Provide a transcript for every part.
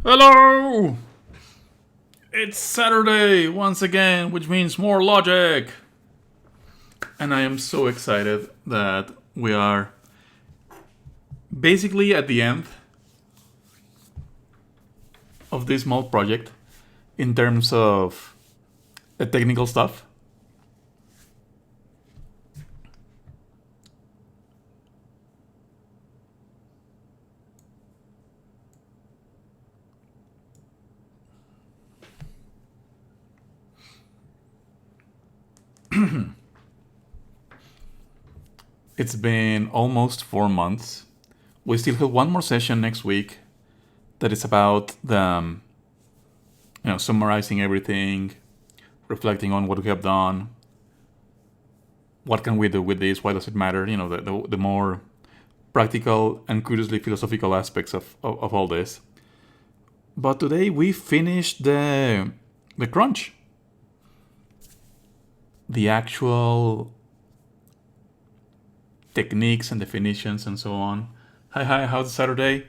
Hello! It's Saturday once again, which means more logic. And I am so excited that we are basically at the end of this small project in terms of the technical stuff. It's been almost 4 months. We still have one more session next week that is about the summarizing everything, reflecting on what we have done, what can we do with this, why does it matter, the more practical and curiously philosophical aspects of all this. But today we finished the crunch, the actual techniques and definitions and so on. Hi, how's Saturday?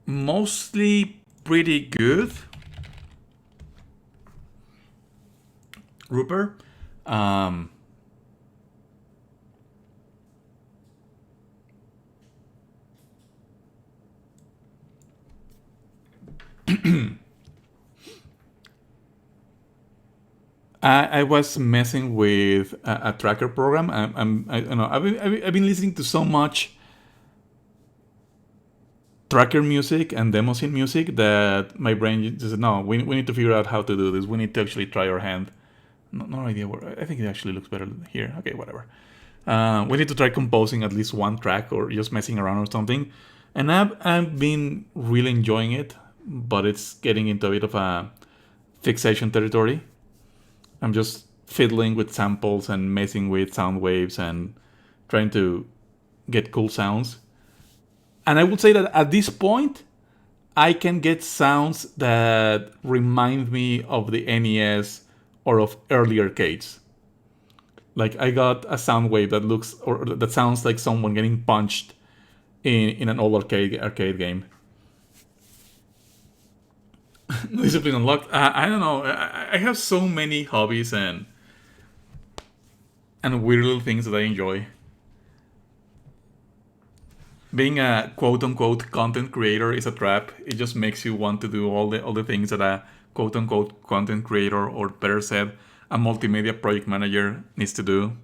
Mostly pretty good. Rupert? I was messing with a tracker program. I've been listening to so much tracker music and demo scene music that my brain just said, no, we need to figure out how to do this. We need to actually try our hand. No idea where. I think it actually looks better here. Okay, whatever. We need to try composing at least one track or just messing around or something. And I've been really enjoying it, but it's getting into a bit of a fixation territory. I'm just fiddling with samples and messing with sound waves and trying to get cool sounds. And I would say that at this point, I can get sounds that remind me of the NES or of early arcades. Like I got a sound wave that looks or that sounds like someone getting punched in an old arcade game. Discipline unlocked. I don't know. I have so many hobbies and weird little things that I enjoy. Being a quote unquote content creator is a trap. It just makes you want to do all the things that a quote unquote content creator, or better said, a multimedia project manager needs to do.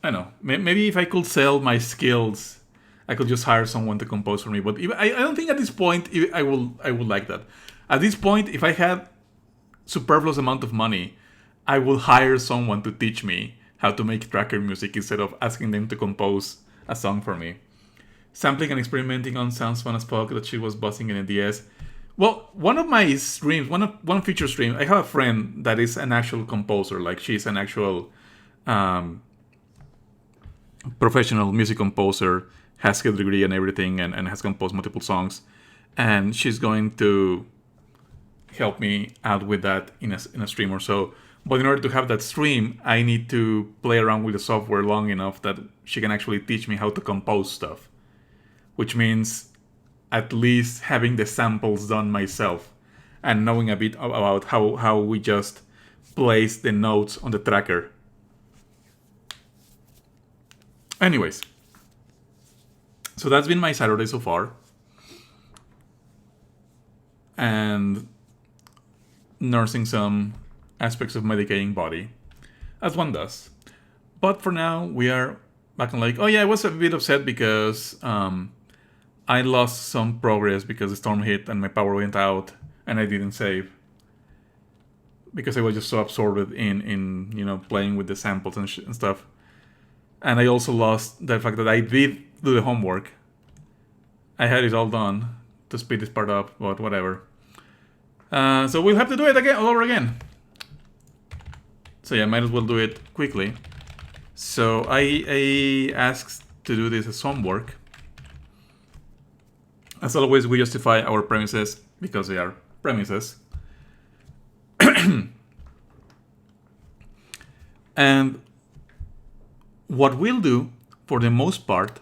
I know. Maybe if I could sell my skills, I could just hire someone to compose for me. But I don't think at this point I would like that. At this point, if I had superfluous amount of money, I will hire someone to teach me how to make tracker music instead of asking them to compose a song for me. Sampling and experimenting on sounds fun as fuck that she was buzzing in a DS. Well, one of my streams, one future stream, I have a friend that is an actual composer. Like she's an actual professional music composer, has a degree and everything, and has composed multiple songs. And she's going to help me out with that in a stream or so. But in order to have that stream, I need to play around with the software long enough that she can actually teach me how to compose stuff. Which means at least having the samples done myself and knowing a bit about how we just place the notes on the tracker. Anyways, so that's been my Saturday so far. And nursing some aspects of my decaying body, as one does. But for now, we are back on like, oh yeah, I was a bit upset because I lost some progress because the storm hit and my power went out and I didn't save. Because I was just so absorbed in playing with the samples and stuff. And I also lost the fact that I did do the homework. I had it all done to speed this part up, but whatever. So we'll have to do it again, all over again. So yeah, might as well do it quickly. So I asked to do this as homework. As always, we justify our premises because they are premises. And what we'll do, for the most part,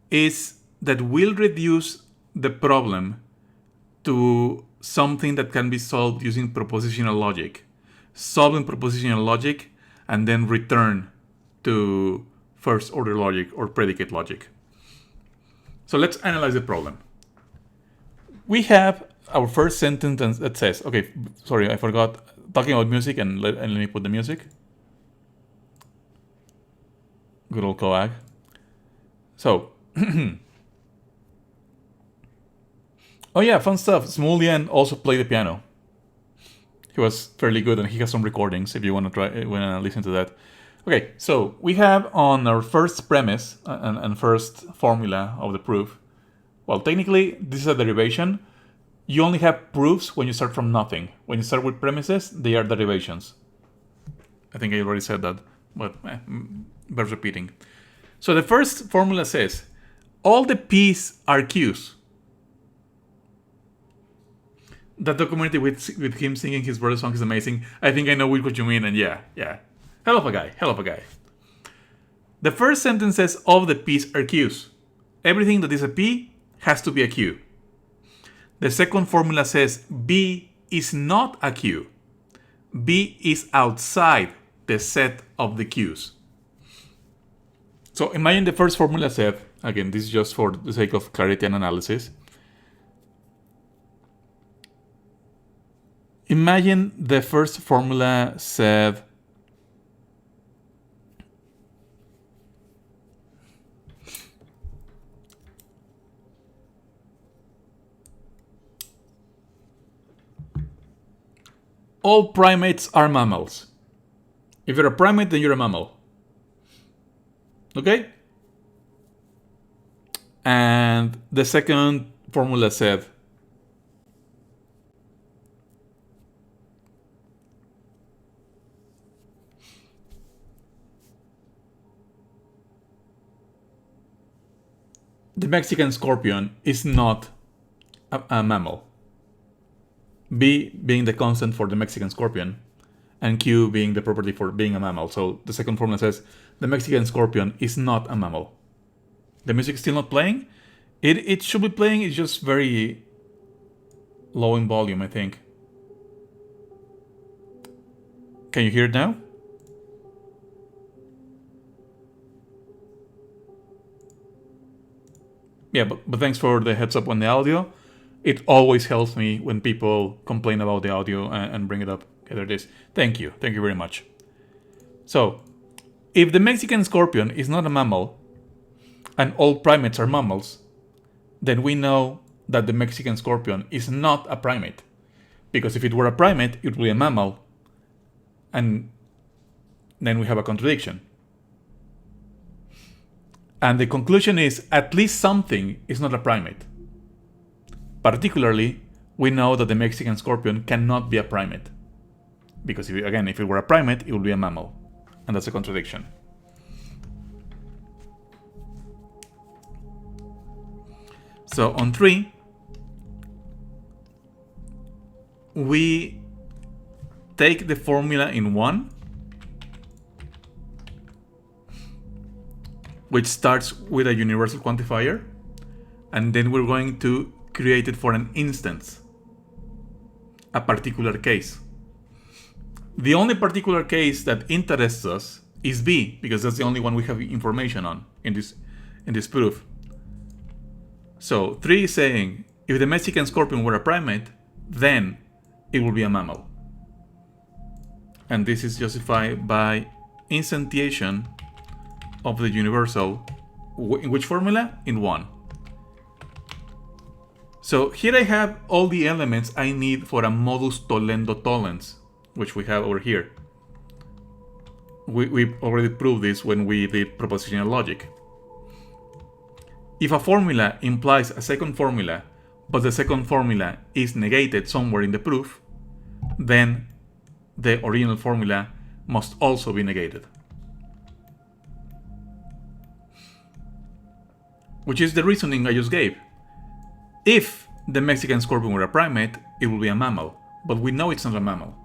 is that will reduce the problem to something that can be solved using propositional logic. Solving propositional logic and then return to first order logic or predicate logic. So let's analyze the problem. We have our first sentence that says, okay, sorry, I forgot, talking about music, and let me put the music. Good old coag. So, oh yeah, fun stuff. Smulian also played the piano. He was fairly good, and he has some recordings if you want to listen to that. Okay, so we have on our first premise and first formula of the proof. Well, technically, this is a derivation. You only have proofs when you start from nothing. When you start with premises, they are derivations. I think I already said that, but bears repeating. So the first formula says, all the P's are Q's. That documentary with him singing his brother's song is amazing. I think I know what you mean, and yeah. Hell of a guy. The first sentence says all the P's are Q's. Everything that is a P has to be a Q. The second formula says B is not a Q. B is outside the set of the Q's. So imagine the first formula said, again, this is just for the sake of clarity and analysis. Imagine the first formula said all primates are mammals. If you're a primate, then you're a mammal. Okay? And the second formula said the Mexican scorpion is not a mammal. B being the constant for the Mexican scorpion, and Q being the property for being a mammal. So the second formula says the Mexican scorpion is not a mammal. The music is still not playing. It should be playing, it's just very low in volume, I think. Can you hear it now? Yeah, but thanks for the heads up on the audio. It always helps me when people complain about the audio and bring it up. Okay, there it is. Thank you very much. So, if the Mexican scorpion is not a mammal, and all primates are mammals, then we know that the Mexican scorpion is not a primate. Because if it were a primate, it would be a mammal, and then we have a contradiction. And the conclusion is, at least something is not a primate. Particularly, we know that the Mexican scorpion cannot be a primate. Because if it were a primate, it would be a mammal. And that's a contradiction. So on 3, we take the formula in 1, which starts with a universal quantifier, and then we're going to create it for an instance, a particular case. The only particular case that interests us is B, because that's the only one we have information on in this proof. So 3 is saying, if the Mexican scorpion were a primate, then it will be a mammal. And this is justified by instantiation of the universal. In which formula? In 1. So here I have all the elements I need for a modus tollendo tollens, which we have over here. We already proved this when we did propositional logic. If a formula implies a second formula, but the second formula is negated somewhere in the proof, then the original formula must also be negated. Which is the reasoning I just gave. If the Mexican scorpion were a primate, it would be a mammal, but we know it's not a mammal.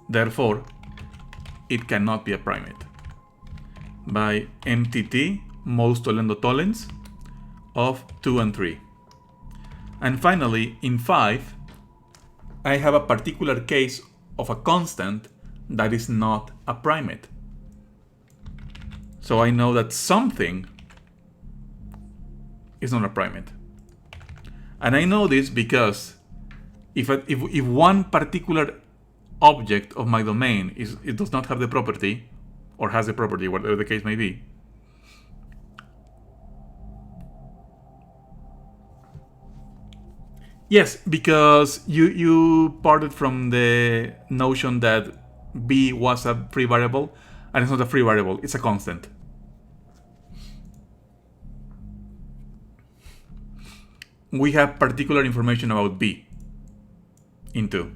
Therefore, it cannot be a primate. By MTT, modus tollendo tollens, of 2 and 3. And finally, in 5, I have a particular case of a constant that is not a primate. So I know that something is not a primate. And I know this because if one particular object of my domain it does not have the property, or has the property, whatever the case may be, yes, because you parted from the notion that b was a free variable, and it's not a free variable, it's a constant. We have particular information about b in 2.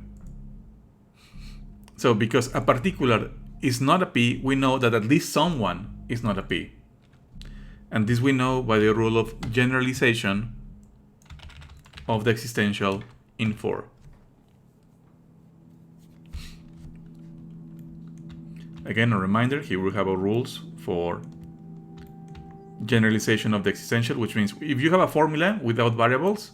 So because a particular is not a p, we know that at least someone is not a p. And this we know by the rule of generalization of the existential in 4. Again, a reminder, here we have our rules for generalization of the existential, which means if you have a formula without variables,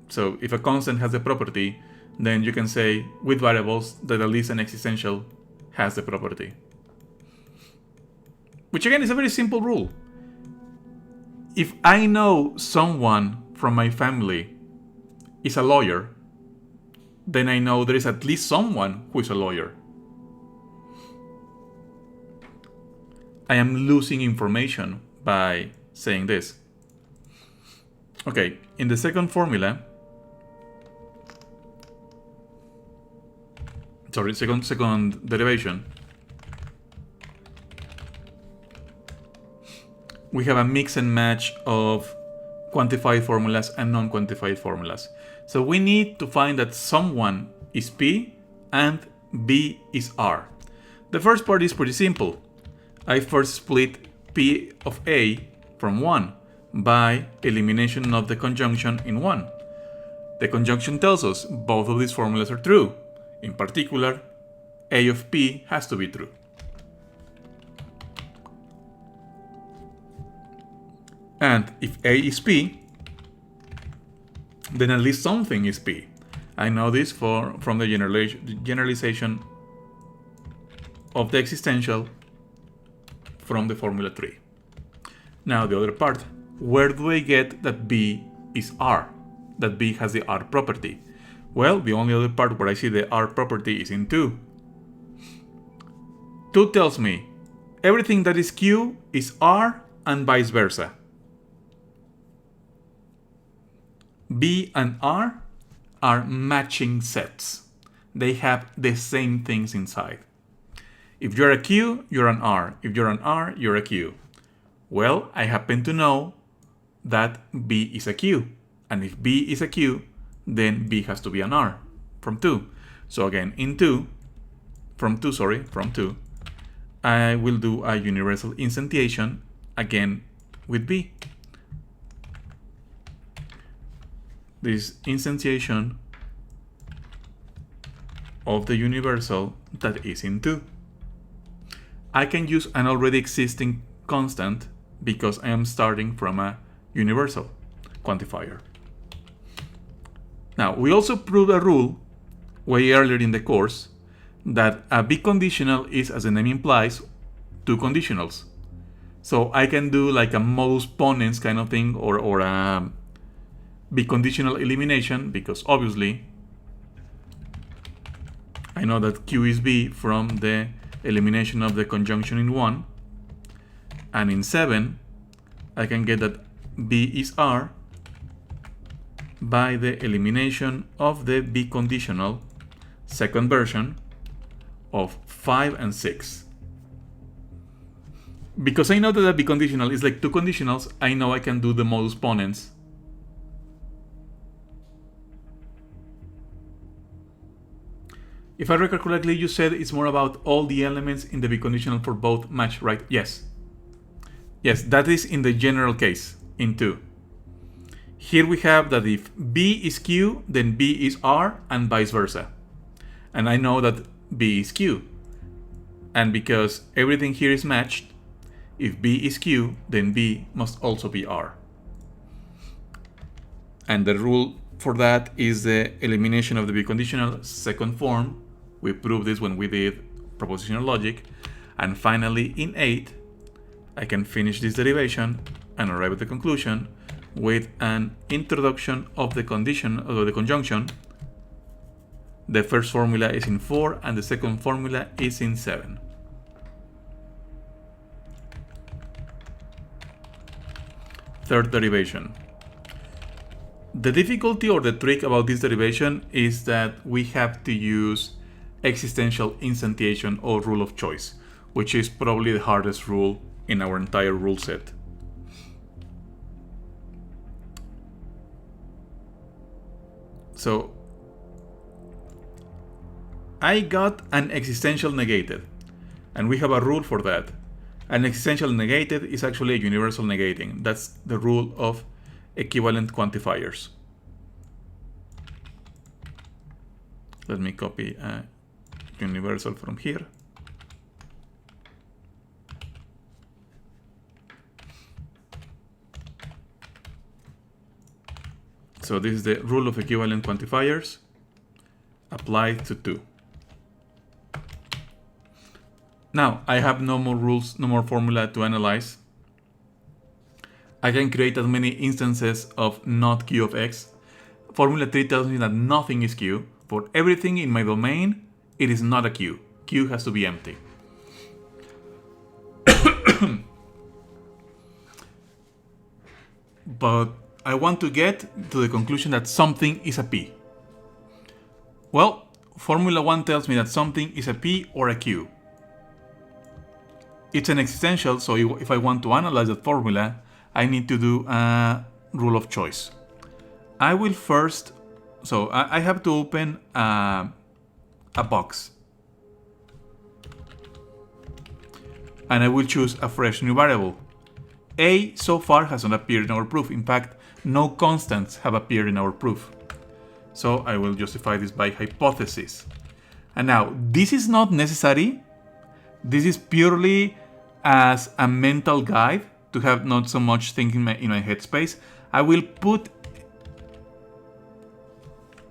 so if a constant has a property, then you can say with variables that at least an existential has the property. Which again is a very simple rule. If I know someone from my family is a lawyer, then I know there is at least someone who is a lawyer. I am losing information by saying this. Okay, in the second formula, second derivation, we have a mix and match of quantified formulas and non-quantified formulas. So we need to find that someone is P and B is R. The first part is pretty simple. I first split P of A from 1 by elimination of the conjunction in 1. The conjunction tells us both of these formulas are true. In particular, A of P has to be true. And if A is P, then at least something is P. I know this from the generalization of the existential from the formula 3. Now the other part, where do I get that B is R? That B has the R property? Well, the only other part where I see the R property is in 2. 2 tells me everything that is Q is R and vice versa. B and R are matching sets. They have the same things inside. If you're a Q, you're an R. If you're an R, you're a Q. Well, I happen to know that B is a Q. And if B is a Q, then B has to be an R from 2. So again, from 2, I will do a universal instantiation again with B. This instantiation of the universal that is in 2. I can use an already existing constant because I am starting from a universal quantifier. Now, we also proved a rule way earlier in the course that a biconditional is, as the name implies, 2 conditionals. So I can do like a modus ponens kind of thing, or a biconditional elimination, because obviously I know that Q is B from the elimination of the conjunction in 1, and in 7 I can get that B is R by the elimination of the biconditional second version of 5 and 6. Because I know that the biconditional is like 2 conditionals, I know I can do the modus ponens. If I recall correctly, you said it's more about all the elements in the biconditional for both match, right? Yes. Yes, that is in the general case, in 2. Here we have that if B is Q, then B is R, and vice versa. And I know that B is Q. And because everything here is matched, If B is Q, then B must also be R. And the rule for that is the elimination of the biconditional second form. We proved this when we did propositional logic. And finally, in 8, I can finish this derivation and arrive at the conclusion with an introduction of the condition of the conjunction. The first formula is in 4 and the second formula is in 7. Third derivation. The difficulty or the trick about this derivation is that we have to use existential instantiation or rule of choice, which is probably the hardest rule in our entire rule set. So I got an existential negated, and we have a rule for that. An existential negated is actually a universal negating. That's the rule of equivalent quantifiers. Let me copy a universal from here. So this is the rule of equivalent quantifiers applied to 2. Now, I have no more rules, no more formula to analyze. I can create as many instances of not Q of X. Formula 3 tells me that nothing is Q. For everything in my domain, it is not a Q. Q has to be empty. But I want to get to the conclusion that something is a P. Well, Formula 1 tells me that something is a P or a Q. It's an existential, so if I want to analyze that formula, I need to do a rule of choice. I will first, so I have to open a box. And I will choose a fresh new variable. A so far has not appeared in our proof. In fact, no constants have appeared in our proof. So I will justify this by hypothesis. And now, this is not necessary. This is purely as a mental guide to have not so much thinking in my headspace. I will put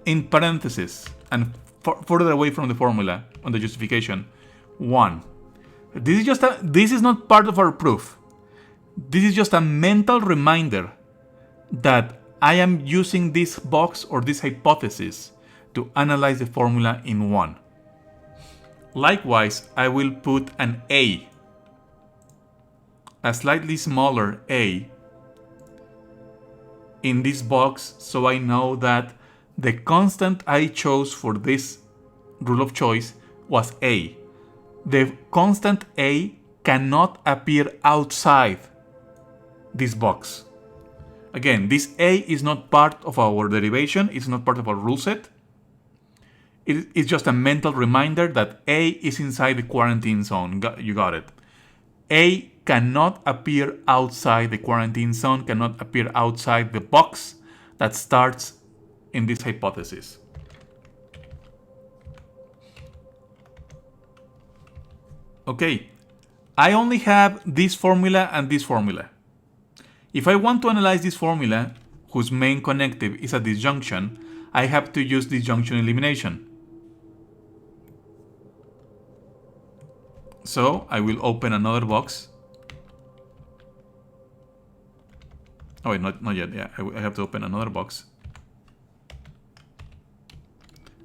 in parentheses and further away from the formula on the justification 1. This is not part of our proof. This is just a mental reminder that I am using this box or this hypothesis to analyze the formula in 1. Likewise, I will put an A, a slightly smaller A, in this box so I know that the constant I chose for this rule of choice was A. The constant A cannot appear outside this box. Again, this A is not part of our derivation, it's not part of our rule set. It's just a mental reminder that A is inside the quarantine zone. You got it. A cannot appear outside the quarantine zone, cannot appear outside the box that starts in this hypothesis. Okay, I only have this formula and this formula. If I want to analyze this formula, whose main connective is a disjunction, I have to use disjunction elimination. So I will open another box. Oh wait, not yet. Yeah, I have to open another box.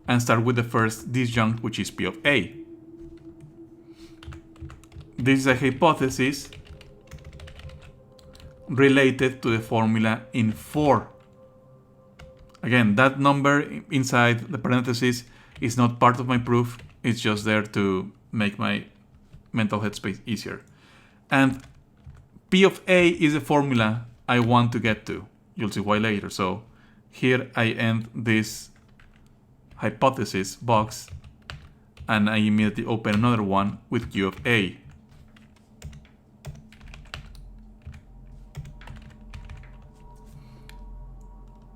And start with the first disjunct, which is P of A. This is a hypothesis related to the formula in 4. Again, that number inside the parentheses is not part of my proof. It's just there to make my mental headspace easier. And P of A is the formula I want to get to. You'll see why later. So here I end this hypothesis box and I immediately open another one with Q of A.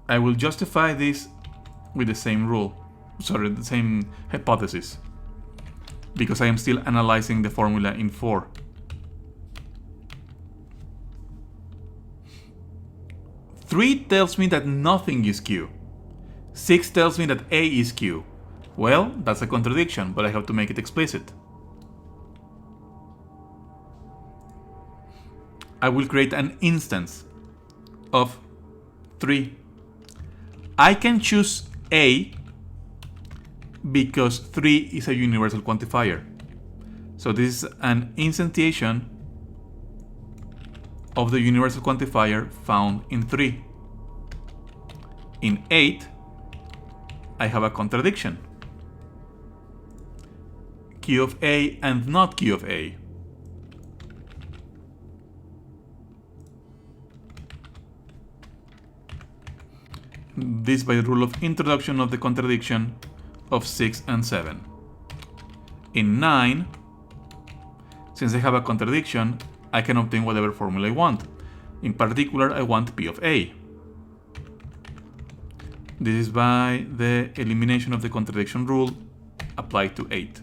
I will justify this with the same rule, the same hypothesis, because I am still analyzing the formula in 4. 3 tells me that nothing is Q. 6 tells me that A is Q. Well, that's a contradiction, but I have to make it explicit. I will create an instance of 3. I can choose A because 3 is a universal quantifier. So this is an instantiation of the universal quantifier found in 3. In 8, I have a contradiction. Q of A and not Q of A. This by the rule of introduction of the contradiction of 6 and 7. In 9, since I have a contradiction, I can obtain whatever formula I want. In particular, I want P of A. This is by the elimination of the contradiction rule applied to 8.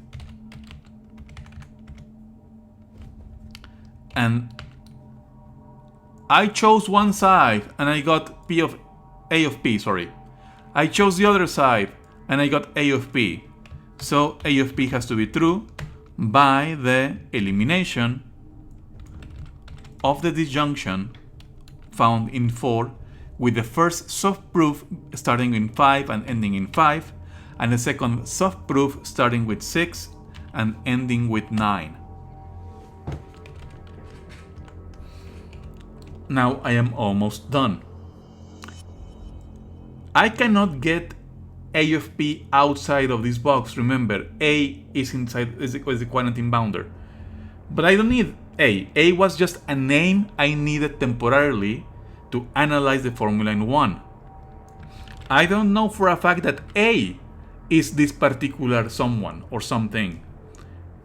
And I chose one side and I got P of A of P, sorry. I chose the other side and I got A of P. So A of P has to be true by the elimination of the disjunction found in 4 with the first subproof starting in 5 and ending in 5, and the second subproof starting with 6 and ending with 9. Now I am almost done. I cannot get A of P outside of this box. Remember, A is inside is the quantity bounder. But I don't need A. A was just a name I needed temporarily to analyze the formula in 1. I don't know for a fact that A is this particular someone or something.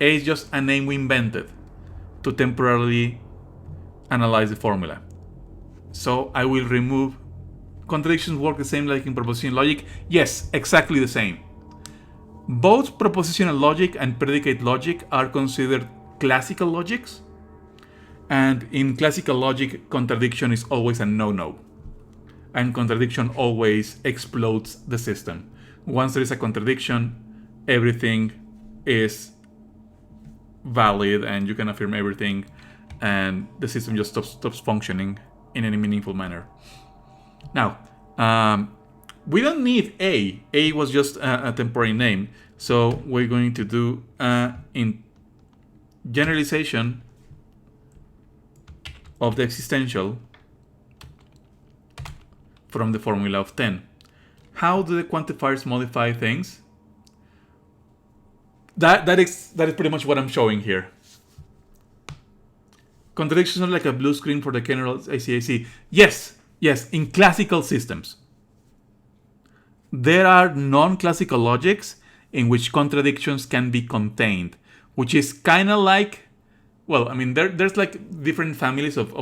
A is just a name we invented to temporarily analyze the formula. So I will remove. Contradictions work the same like in propositional logic? Yes, exactly the same. Both propositional logic and predicate logic are considered classical logics. And in classical logic, contradiction is always a no-no. And contradiction always explodes the system. Once there is a contradiction, everything is valid and you can affirm everything, and the system just stops functioning in any meaningful manner. Now, we don't need A. A was just a temporary name. So we're going to do in generalization of the existential from the formula of 10. How do the quantifiers modify things? That is pretty much what I'm showing here. Contradictions are like a blue screen for the general ACAC. Yes, in classical systems. There are non-classical logics in which contradictions can be contained, which is kind of like, well, I mean, there's like different families of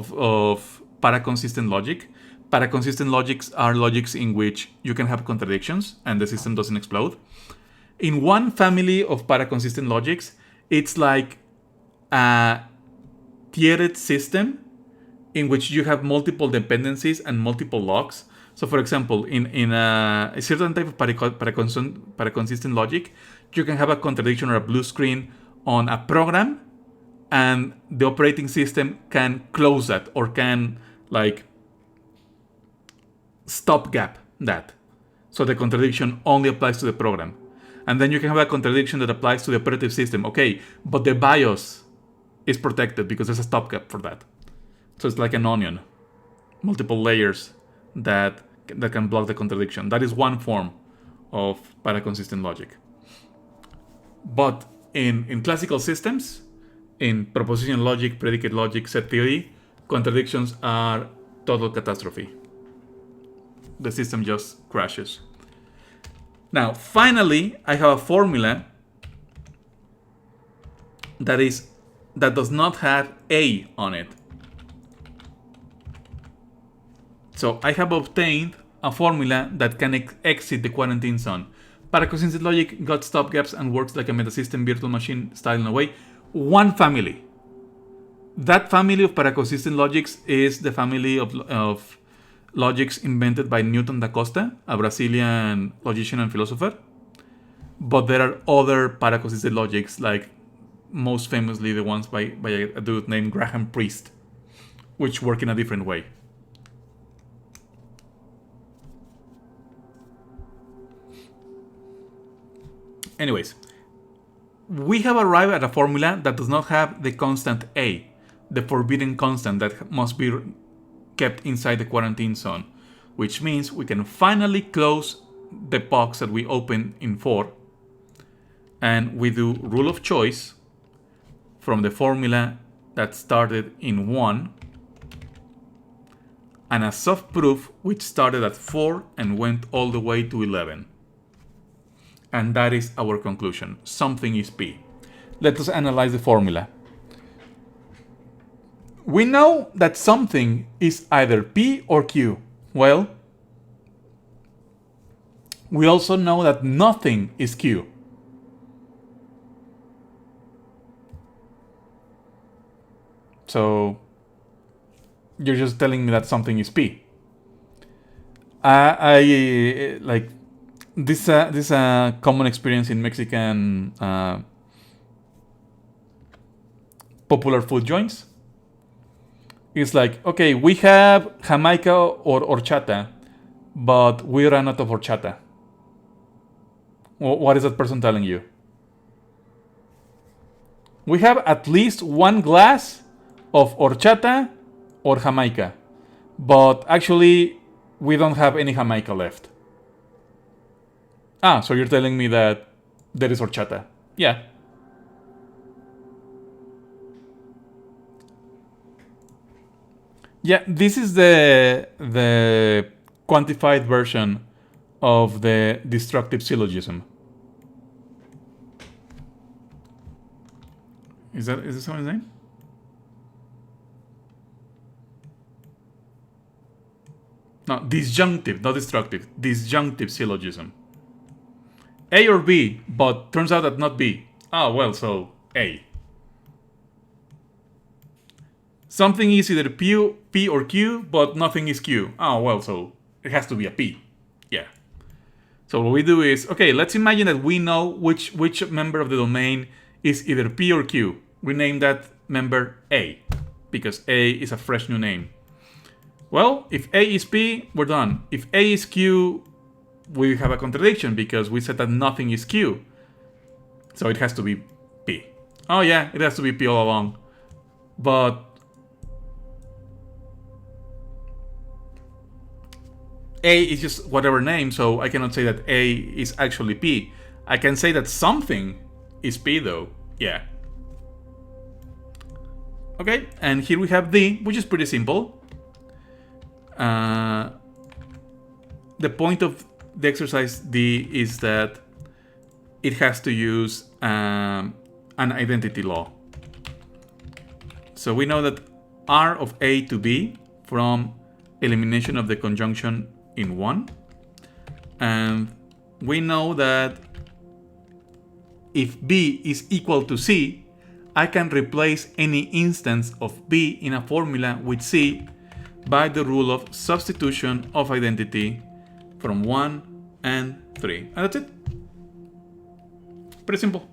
paraconsistent logic. Paraconsistent logics are logics in which you can have contradictions and the system doesn't explode. In one family of paraconsistent logics, it's like a tiered system in which you have multiple dependencies and multiple locks. So for example, in a certain type of paraconsistent logic, you can have a contradiction or a blue screen on a program, and the operating system can close that or can like stopgap that. So the contradiction only applies to the program. And then you can have a contradiction that applies to the operative system. Okay, but the BIOS is protected because there's a stopgap for that. So it's like an onion, multiple layers that can block the contradiction. That is one form of paraconsistent logic. But in classical systems, in propositional logic, predicate logic, set theory, contradictions are total catastrophe. The system just crashes. Now, finally, I have a formula that does not have A on it. So I have obtained a formula that can exit the quarantine zone. Paraconsistent logic got stopgaps and works like a metasystem virtual machine style in a way. One family. That family of paraconsistent logics is the family of logics invented by Newton da Costa, a Brazilian logician and philosopher. But there are other paraconsistent logics, like most famously the ones by a dude named Graham Priest, which work in a different way. Anyways, we have arrived at a formula that does not have the constant A, the forbidden constant that must be kept inside the quarantine zone, which means we can finally close the box that we opened in 4, and we do rule of choice from the formula that started in 1, and a soft proof which started at 4 and went all the way to 11. And that is our conclusion. Something is P. Let us analyze the formula. We know that something is either P or Q. Well, we also know that nothing is Q. So you're just telling me that something is P. I like this is a common experience in Mexican popular food joints. It's like, okay, we have Jamaica or horchata, but we ran out of horchata. What is that person telling you? We have at least one glass of horchata or Jamaica, but actually we don't have any Jamaica left. Ah, so you're telling me that there is horchata. Yeah. Yeah, this is the quantified version of the destructive syllogism. Is this someone's name? No, disjunctive, not destructive. Disjunctive syllogism. A or B, but turns out that not B. Ah, well, so A. Something is either P or Q, but nothing is Q. Oh, well, so it has to be a P. Yeah. So what we do is, okay, let's imagine that we know which member of the domain is either P or Q. We name that member A, because A is a fresh new name. Well, if A is P, we're done. If A is Q, we have a contradiction because we said that nothing is Q. So it has to be P. Oh yeah, it has to be P all along. But A is just whatever name, so I cannot say that A is actually P. I can say that something is P though. Yeah. Okay, and here we have D, which is pretty simple. The point of the exercise D is that it has to use an identity law. So we know that R of A to B from elimination of the conjunction in 1. And we know that if B is equal to C, I can replace any instance of B in a formula with C by the rule of substitution of identity from 1 and 3. And that's it. Pretty simple.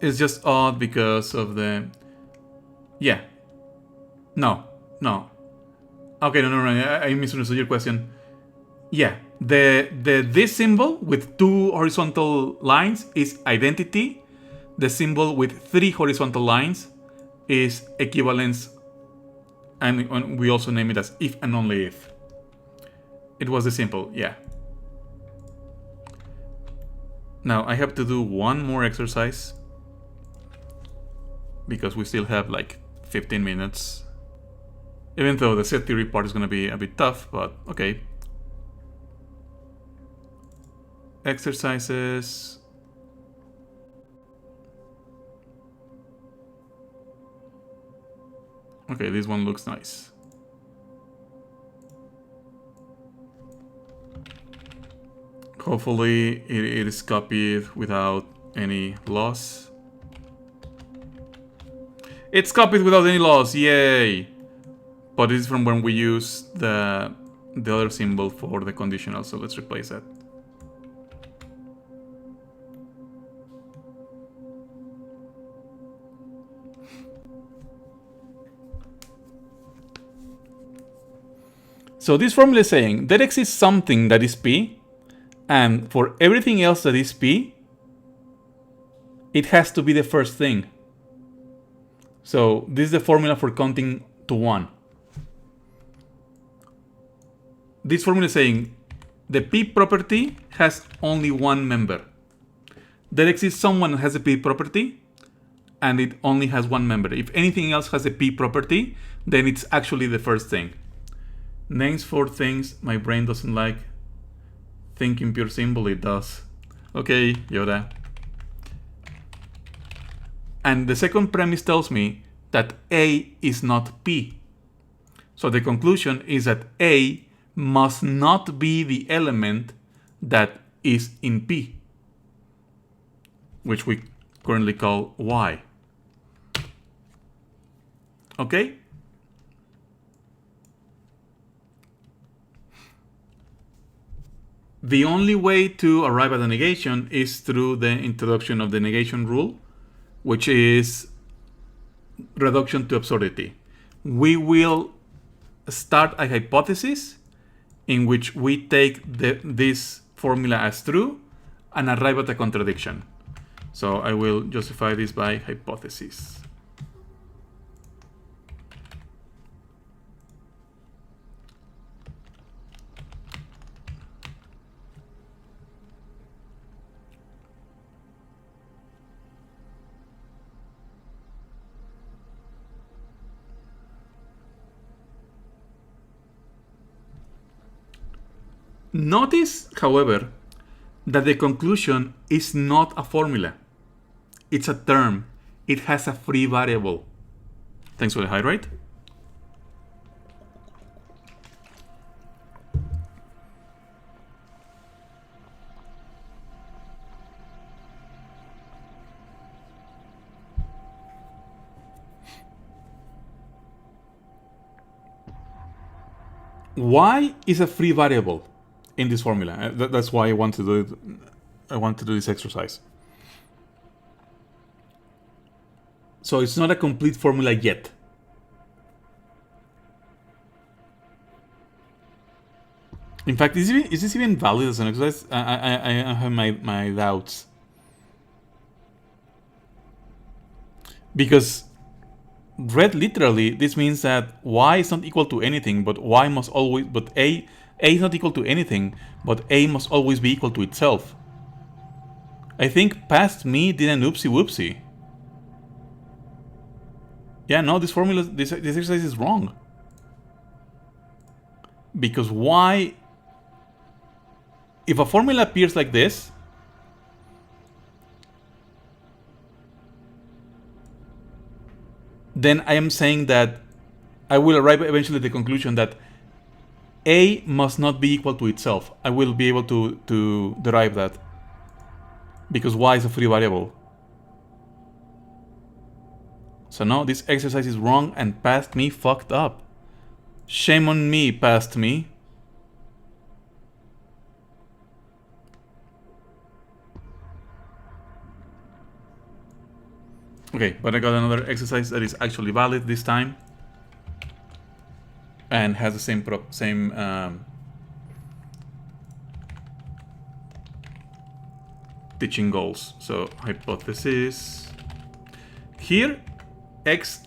It's just odd because of the... Yeah. No. Okay, no, I misunderstood your question. Yeah, this symbol with 2 horizontal lines is identity. The symbol with 3 horizontal lines is equivalence. And we also name it as if and only if. It was the simple, yeah. Now I have to do one more exercise, because we still have like 15 minutes. Even though the set theory part is going to be a bit tough, but okay. Exercises. Okay, this one looks nice. Hopefully it is copied without any loss. It's copied without any loss, yay! But this is from when we use the other symbol for the conditional, so let's replace that. So this formula is saying there exists something that is P, and for everything else that is P, it has to be the first thing. So this is the formula for counting to 1. This formula is saying the P property has only one member. There exists someone that has a P property, and it only has one member. If anything else has a P property, then it's actually the first thing. Names for things my brain doesn't like. Thinking pure symbol, it does. Okay, Yoda. And the second premise tells me that A is not P. So the conclusion is that A must not be the element that is in P, which we currently call Y. Okay? The only way to arrive at a negation is through the introduction of the negation rule, which is reduction to absurdity. We will start a hypothesis in which we take this formula as true and arrive at a contradiction. So I will justify this by hypothesis. Notice, however, that the conclusion is not a formula. It's a term. It has a free variable. Thanks for the hydrate. Y is a free variable in this formula. That's why I want to do it. I want to do this exercise. So it's not a complete formula yet. In fact, is this even valid as an exercise? I have my doubts. Because read literally, this means that y is not equal to anything, but y must always, but a is not equal to anything, but a must always be equal to itself. I think past me did an oopsie whoopsie. Yeah, no, this formula, this exercise is wrong. Because y, if a formula appears like this, then I am saying that I will arrive eventually at the conclusion that A must not be equal to itself. I will be able to derive that. Because y is a free variable. So no, this exercise is wrong and past me fucked up. Shame on me, past me. Okay, but I got another exercise that is actually valid this time. And has the same teaching goals. So hypothesis. Here, X,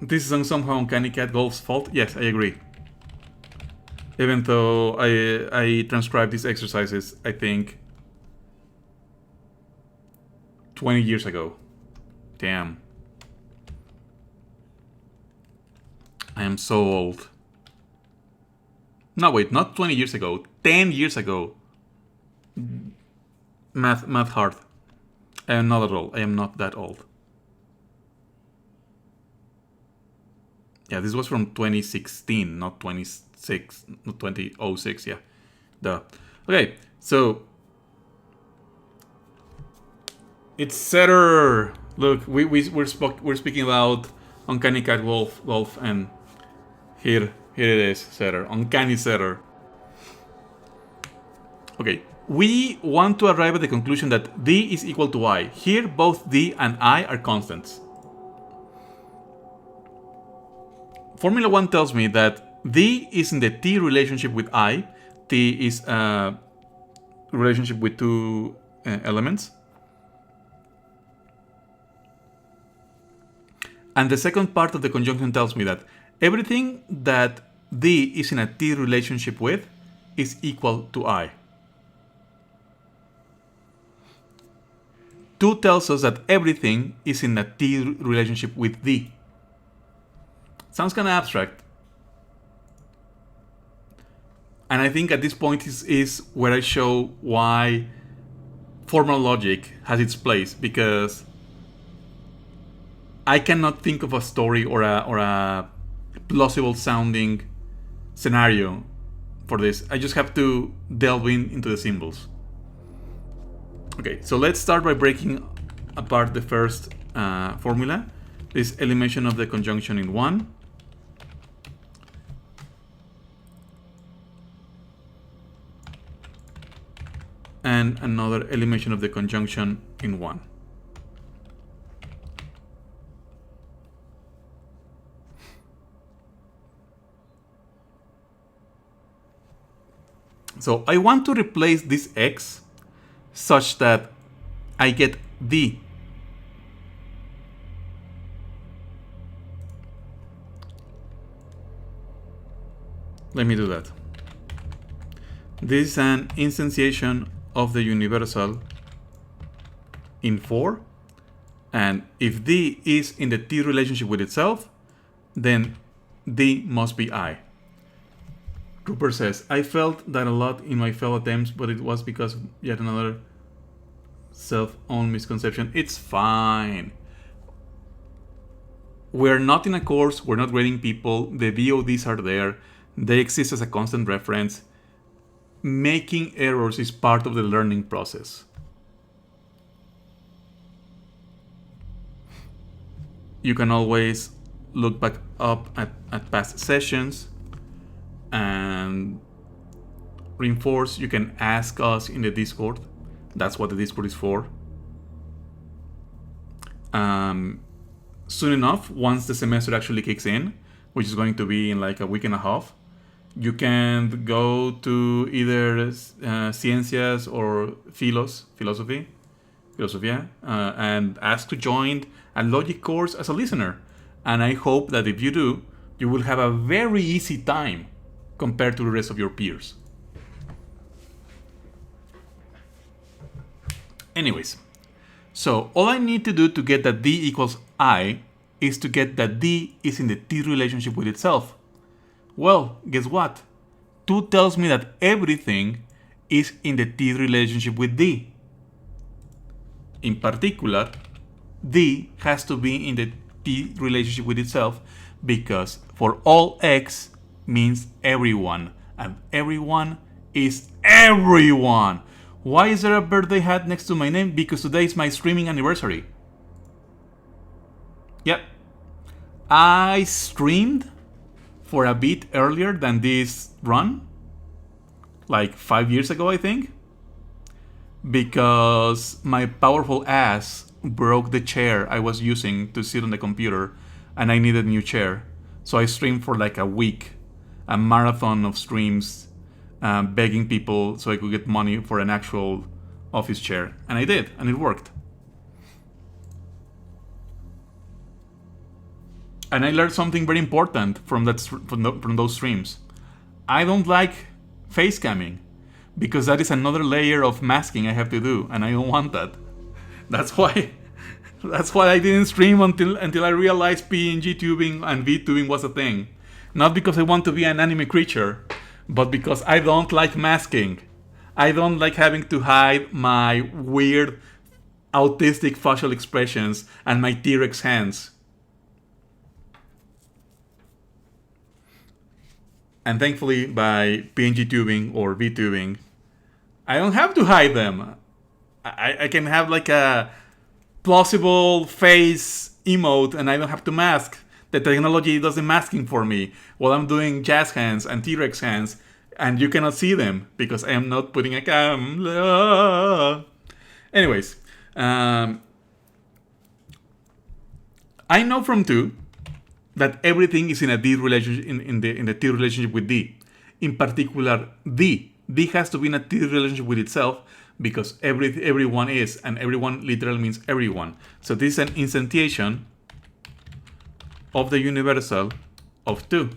this is somehow Uncanny Cat Golf's fault. Yes, I agree. Even though I transcribed these exercises, I think 20 years ago. Damn. I am so old. No, wait, not 20 years ago. 10 years ago. Math hard. I am not at all. I am not that old. Yeah, this was from 2016, not 26, not 2006, yeah. Duh. Okay, So it's setter. Look, we're speaking about uncanny cat wolf, and here it is, setter, uncanny setter. Okay, we want to arrive at the conclusion that d is equal to I. Here, both d and I are constants. Formula 1 tells me that d is in the t relationship with I. T is a relationship with two elements. And the second part of the conjunction tells me that everything that d is in a t relationship with is equal to I. 2 tells us that everything is in a t relationship with d. Sounds kind of abstract. And I think at this point is where I show why formal logic has its place, because I cannot think of a story or a plausible sounding scenario for this. I just have to delve into the symbols. Okay, so let's start by breaking apart the first formula. This elimination of the conjunction in 1. And another elimination of the conjunction in 1. So I want to replace this x such that I get d. Let me do that. This is an instantiation of the universal in 4. And if d is in the t relationship with itself, then d must be I. Rupert says, I felt that a lot in my failed attempts, but it was because of yet another self-owned misconception. It's fine. We're not in a course, we're not grading people, the VODs are there, they exist as a constant reference. Making errors is part of the learning process. You can always look back up at past sessions and reinforce. You can ask us in the Discord. That's what the Discord is for. Soon enough, once the semester actually kicks in, which is going to be in like a week and a half, you can go to either Ciencias or Filosofía, and ask to join a logic course as a listener. And I hope that if you do, you will have a very easy time compared to the rest of your peers. Anyways, so all I need to do to get that d equals I is to get that d is in the t relationship with itself. Well, guess what? 2 tells me that everything is in the t relationship with d. In particular, d has to be in the t relationship with itself because for all x means everyone, and everyone is everyone. Why is there a birthday hat next to my name? Because today is my streaming anniversary. Yep. I streamed for a bit earlier than this run, like 5 years ago, I think, because my powerful ass broke the chair I was using to sit on the computer, and I needed a new chair. So I streamed for like a week, a marathon of streams, begging people so I could get money for an actual office chair, and I did, and it worked. And I learned something very important from those streams. I don't like face camming because that is another layer of masking I have to do, and I don't want that. That's why I didn't stream until I realized PNG tubing and VTubing was a thing. Not because I want to be an anime creature, but because I don't like masking. I don't like having to hide my weird autistic facial expressions and my T-Rex hands. And thankfully, by PNG tubing or VTubing, I don't have to hide them. I can have like a plausible face emote and I don't have to mask. The technology does the masking for me while I'm doing jazz hands and T-Rex hands, and you cannot see them because I am not putting a cam. Anyways, I know from 2 that everything is in a D relationship in the T relationship with D. In particular, D. D has to be in a T relationship with itself because everyone is, and everyone literally means everyone. So this is an instantiation of the universal of 2.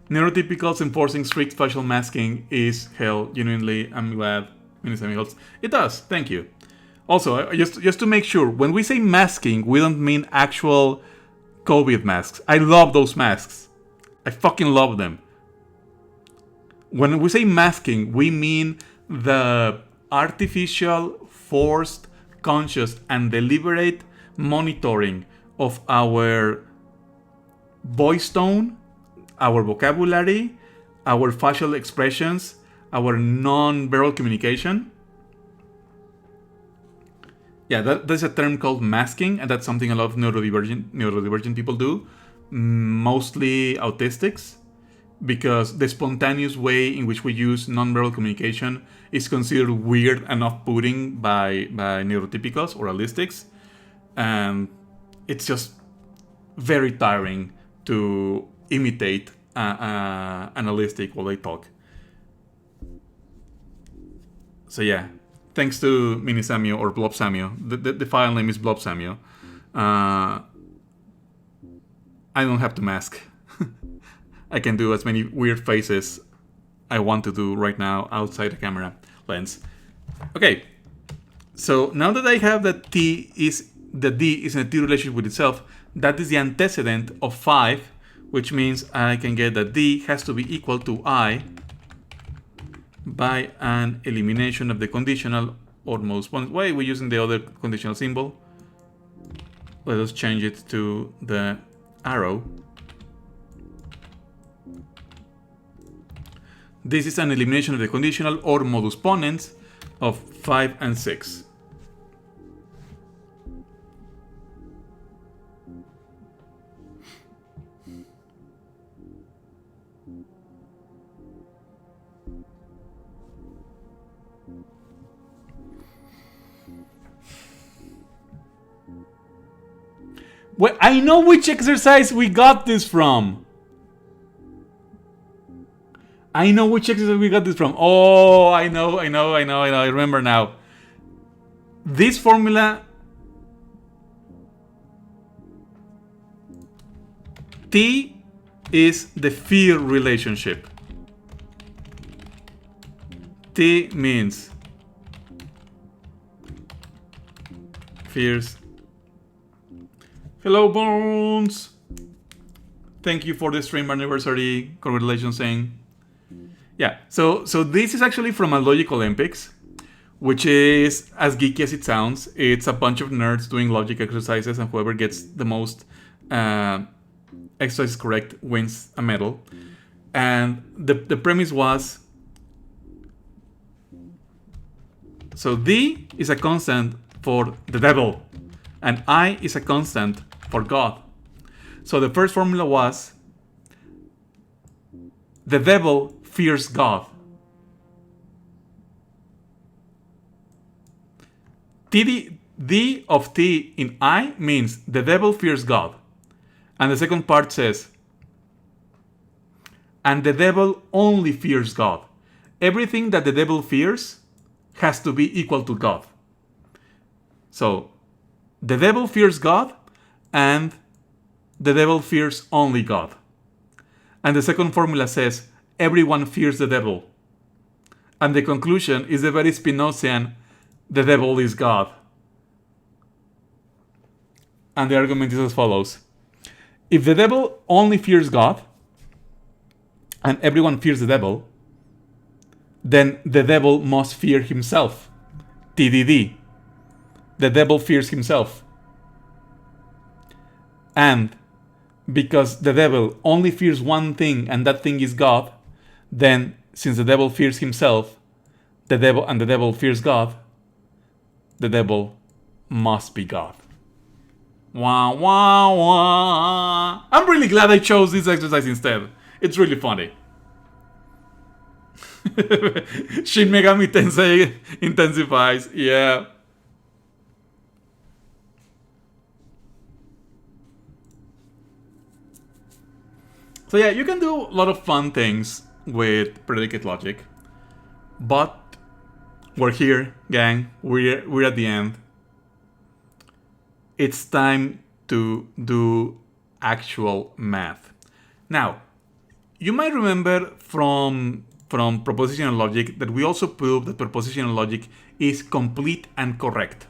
Neurotypicals enforcing strict facial masking is hell. Genuinely, I'm glad. It does. Thank you. Also, just to make sure, when we say masking, we don't mean actual COVID masks. I love those masks. I fucking love them. When we say masking, we mean the artificial, forced, conscious, and deliberate monitoring of our voice tone, our vocabulary, our facial expressions, our non-verbal communication. Yeah, there's a term called masking, and that's something a lot of neurodivergent people do, mostly autistics, because the spontaneous way in which we use non-verbal communication is considered weird and off-putting by neurotypicals or autistics, and it's just very tiring to imitate an autistic while they talk. So yeah, thanks to Minisamio or Blobsamio. The file name is Blobsamio. I don't have to mask. I can do as many weird faces I want to do right now outside the camera lens. Okay, so now that I have that D is in a T relationship with itself, that is the antecedent of 5, which means I can get that D has to be equal to I by an elimination of the conditional or most points. Why are we using the other conditional symbol? Let us change it to the arrow. This is an elimination of the conditional or modus ponens of 5 and 6. Well, I know which exercise we got this from. I know which exercise we got this from. Oh, I know. I remember now. This formula, T is the fear relationship. T means fears. Hello, Bones. Thank you for the stream anniversary. Congratulations, saying. Yeah, so this is actually from a Logic Olympics, which is as geeky as it sounds. It's a bunch of nerds doing logic exercises, and whoever gets the most exercises correct wins a medal. And the premise was, so D is a constant for the devil, and I is a constant for God. So the first formula was, the devil fears God. D of T in I means the devil fears God. And the second part says, and the devil only fears God. Everything that the devil fears has to be equal to God. So, the devil fears God, and the devil fears only God. And the second formula says, everyone fears the devil. And the conclusion is the very Spinozian, the devil is God. And the argument is as follows. If the devil only fears God, and everyone fears the devil, then the devil must fear himself. TDD. The devil fears himself. And because the devil only fears one thing, and that thing is God, then since the devil fears himself, the devil fears God, the devil must be God. Wah, wah, wah. I'm really glad I chose this exercise instead. It's really funny. Shin Megami Tensei intensifies. Yeah. So yeah, you can do a lot of fun things with predicate logic. But we're here, gang. We're at the end. It's time to do actual math. Now, you might remember from propositional logic that we also proved that propositional logic is complete and correct.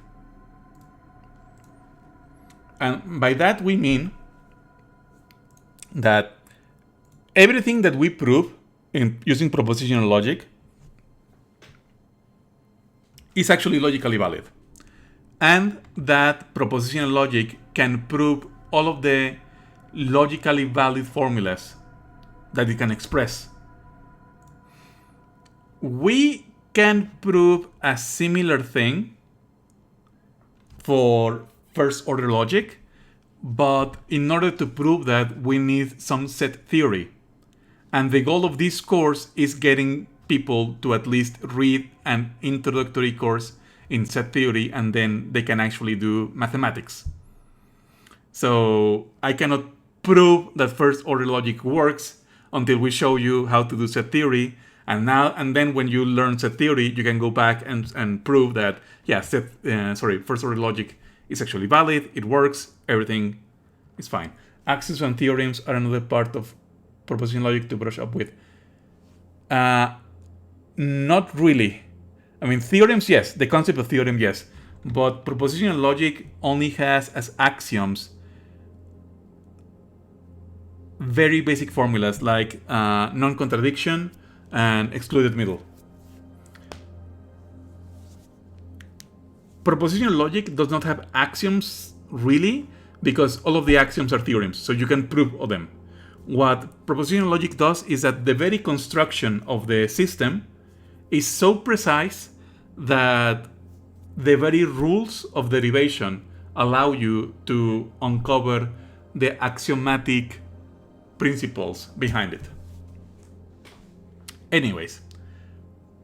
And by that we mean that everything that we prove in using propositional logic is actually logically valid. And that propositional logic can prove all of the logically valid formulas that it can express. We can prove a similar thing for first order logic, but in order to prove that, we need some set theory. And the goal of this course is getting people to at least read an introductory course in set theory, and then they can actually do mathematics. So I cannot prove that first order logic works until we show you how to do set theory. And then when you learn set theory, you can go back and prove that, yeah, first order logic is actually valid, it works, everything is fine. Axioms and theorems are another part of propositional logic to brush up with. Not really. I mean, theorems, yes. The concept of theorem, yes. But propositional logic only has as axioms very basic formulas like non-contradiction and excluded middle. Propositional logic does not have axioms really, because all of the axioms are theorems, so you can prove all them. What propositional logic does is that the very construction of the system is so precise that the very rules of derivation allow you to uncover the axiomatic principles behind it. Anyways,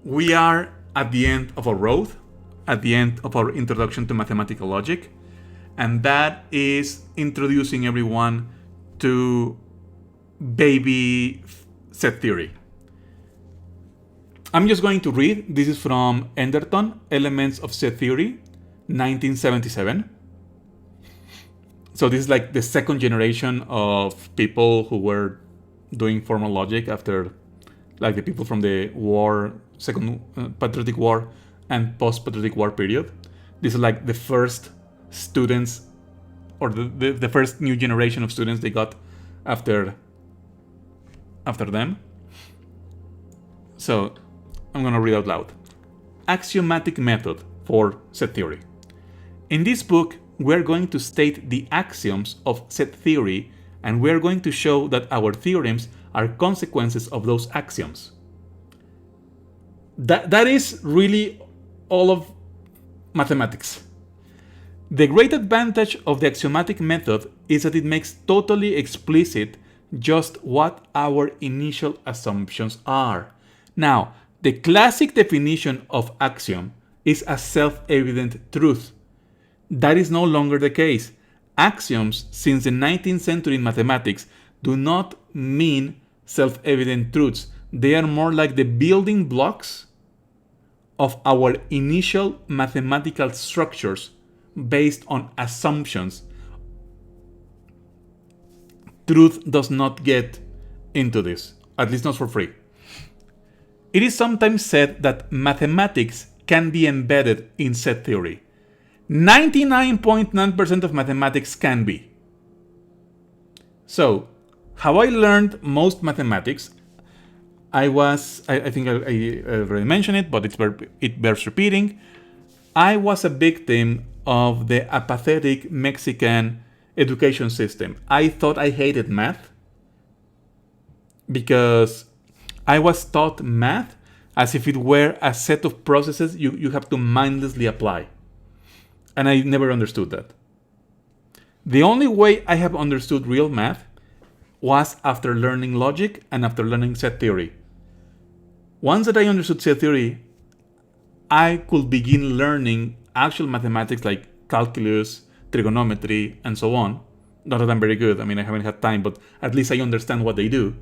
we are at the end of our road, at the end of our introduction to mathematical logic, and that is introducing everyone to baby set theory. I'm just going to read. This is from Enderton, Elements of Set Theory, 1977. So this is like the second generation of people who were doing formal logic after, like, the people from the war, second patriotic war and post-patriotic war period. This is like the first students, or the first new generation of students they got after them. So I'm going to read out loud. Axiomatic method for set theory. In this book, we're going to state the axioms of set theory, and we're going to show that our theorems are consequences of those axioms. That is really all of mathematics. The great advantage of the axiomatic method is that it makes totally explicit just what our initial assumptions are. Now, the classic definition of axiom is a self-evident truth. That is no longer the case. Axioms, since the 19th century in mathematics, do not mean self-evident truths. They are more like the building blocks of our initial mathematical structures based on assumptions. Truth does not get into this, at least not for free. It is sometimes said that mathematics can be embedded in set theory. 99.9% of mathematics can be. So, how I learned most mathematics, I think I already mentioned it, but it bears repeating. I was a victim of the apathetic Mexican education system. I thought I hated math because I was taught math as if it were a set of processes you have to mindlessly apply. And I never understood that. The only way I have understood real math was after learning logic and after learning set theory. Once that I understood set theory, I could begin learning actual mathematics like calculus, trigonometry, and so on. Not that I'm very good. I mean, I haven't had time, but at least I understand what they do.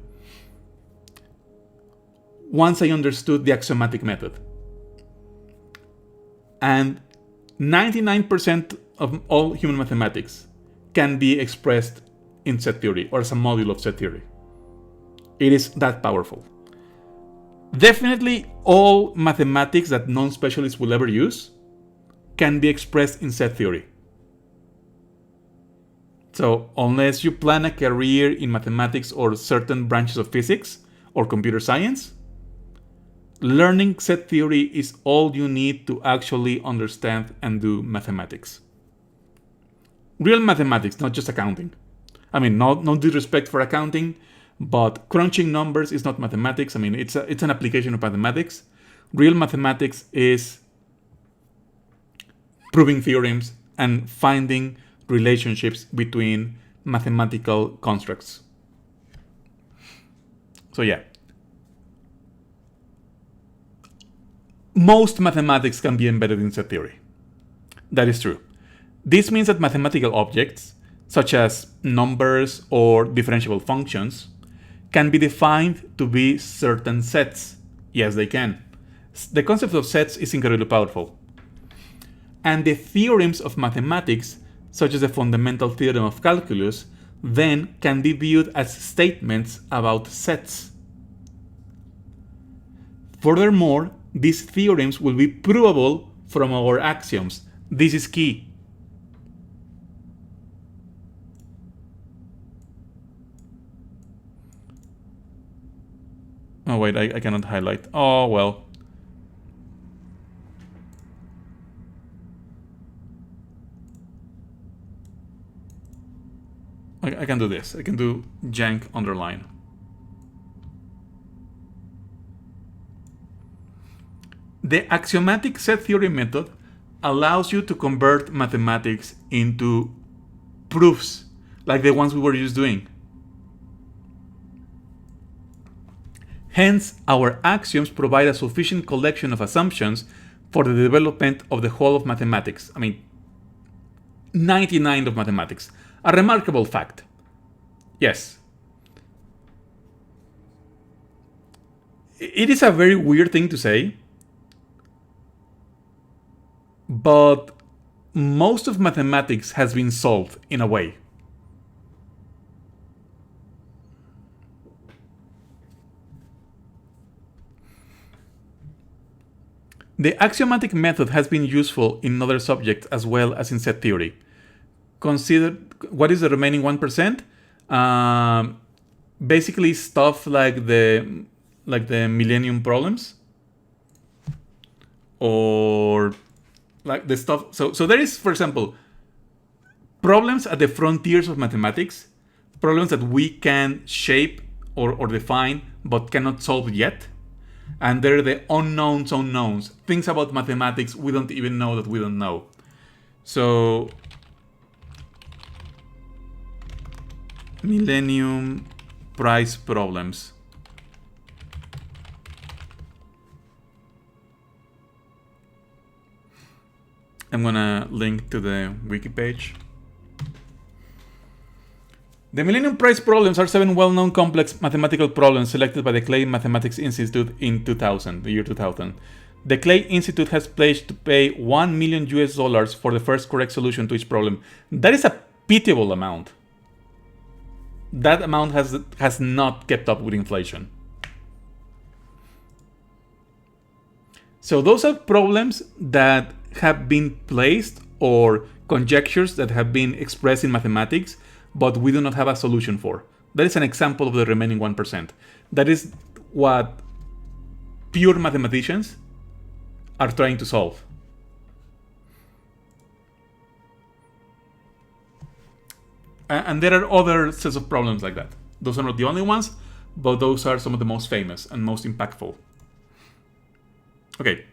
Once I understood the axiomatic method. And 99% of all human mathematics can be expressed in set theory or as a module of set theory. It is that powerful. Definitely all mathematics that non-specialists will ever use can be expressed in set theory. So unless you plan a career in mathematics or certain branches of physics or computer science, learning set theory is all you need to actually understand and do mathematics. Real mathematics, not just accounting. I mean, no disrespect for accounting, but crunching numbers is not mathematics. I mean, it's an application of mathematics. Real mathematics is proving theorems and finding relationships between mathematical constructs. So yeah. Most mathematics can be embedded in set theory. That is true. This means that mathematical objects, such as numbers or differentiable functions, can be defined to be certain sets. Yes, they can. The concept of sets is incredibly powerful. And the theorems of mathematics, such as the fundamental theorem of calculus, then can be viewed as statements about sets. Furthermore, these theorems will be provable from our axioms. This is key. Oh wait, I cannot highlight. Oh well. I can do this. I can do jank underline. The axiomatic set theory method allows you to convert mathematics into proofs, like the ones we were just doing. Hence, our axioms provide a sufficient collection of assumptions for the development of the whole of mathematics. I mean, 99 of mathematics. A remarkable fact. Yes. It is a very weird thing to say, but most of mathematics has been solved in a way. The axiomatic method has been useful in other subjects as well as in set theory. Consider what is the remaining 1%? Basically stuff like the millennium problems, or like the stuff. So there is, for example, problems at the frontiers of mathematics, problems that we can shape or define but cannot solve yet. And there are the unknowns, things about mathematics we don't even know that we don't know. So, Millennium Prize problems. I'm gonna link to the wiki page. The Millennium Prize problems are 7 well-known complex mathematical problems selected by the Clay Mathematics Institute in the year 2000. The Clay Institute has pledged to pay $1 million for the first correct solution to each problem. That is a pitiable amount. That amount has not kept up with inflation. So those are problems that have been placed, or conjectures that have been expressed in mathematics, but we do not have a solution for. That is an example of the remaining 1%. That is what pure mathematicians are trying to solve. And there are other sets of problems like that. Those are not the only ones, but those are some of the most famous and most impactful. Okay,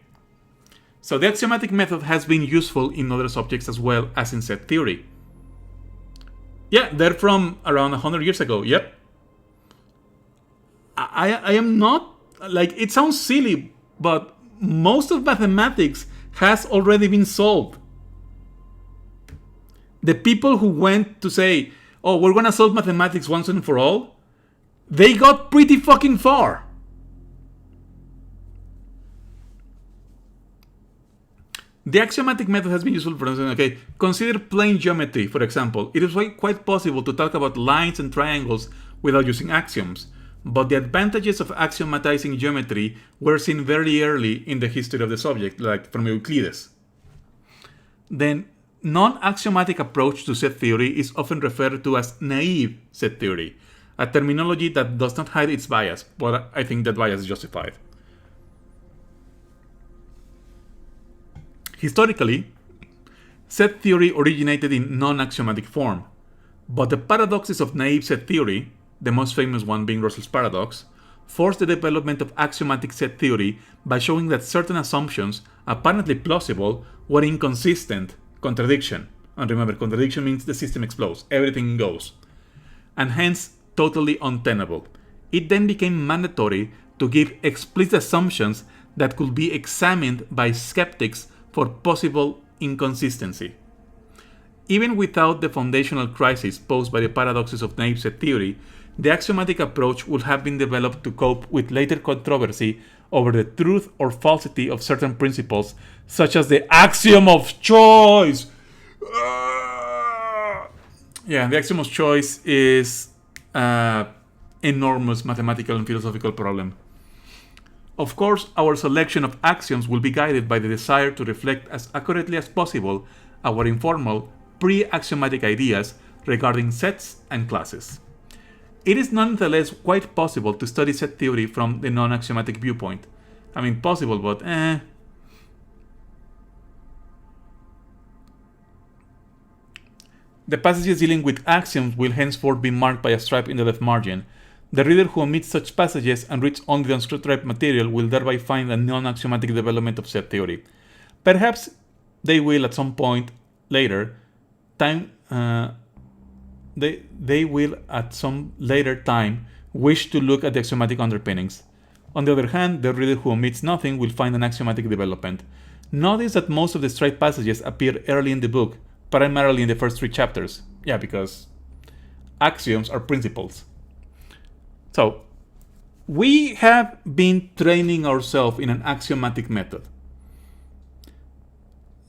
so the axiomatic method has been useful in other subjects as well as in set theory. Yeah, they're from around 100 years ago, yep. I am not, like, it sounds silly, but most of mathematics has already been solved. The people who went to say, oh, we're gonna solve mathematics once and for all, they got pretty fucking far. The axiomatic method has been useful for instance, okay, consider plane geometry, for example. It is quite possible to talk about lines and triangles without using axioms, but the advantages of axiomatizing geometry were seen very early in the history of the subject, like from Euclides. The non-axiomatic approach to set theory is often referred to as naive set theory, a terminology that does not hide its bias, but I think that bias is justified. Historically, set theory originated in non-axiomatic form, but the paradoxes of naive set theory, the most famous one being Russell's paradox, forced the development of axiomatic set theory by showing that certain assumptions, apparently plausible, were inconsistent, contradiction. And remember, contradiction means the system explodes, everything goes, and hence totally untenable. It then became mandatory to give explicit assumptions that could be examined by skeptics for possible inconsistency. Even without the foundational crisis posed by the paradoxes of naive set theory, the axiomatic approach would have been developed to cope with later controversy over the truth or falsity of certain principles, such as the axiom of choice. Yeah, the axiom of choice is an enormous mathematical and philosophical problem. Of course, our selection of axioms will be guided by the desire to reflect as accurately as possible our informal, pre-axiomatic ideas regarding sets and classes. It is nonetheless quite possible to study set theory from the non-axiomatic viewpoint. I mean, possible, but The passages dealing with axioms will henceforth be marked by a stripe in the left margin. The reader who omits such passages and reads only the unstriped material will thereby find a non-axiomatic development of set theory. Perhaps they will at some point later they will at some later time wish to look at the axiomatic underpinnings. On the other hand, the reader who omits nothing will find an axiomatic development. Notice that most of the striped passages appear early in the book, primarily in the first 3 chapters. Yeah, because axioms are principles. So, we have been training ourselves in an axiomatic method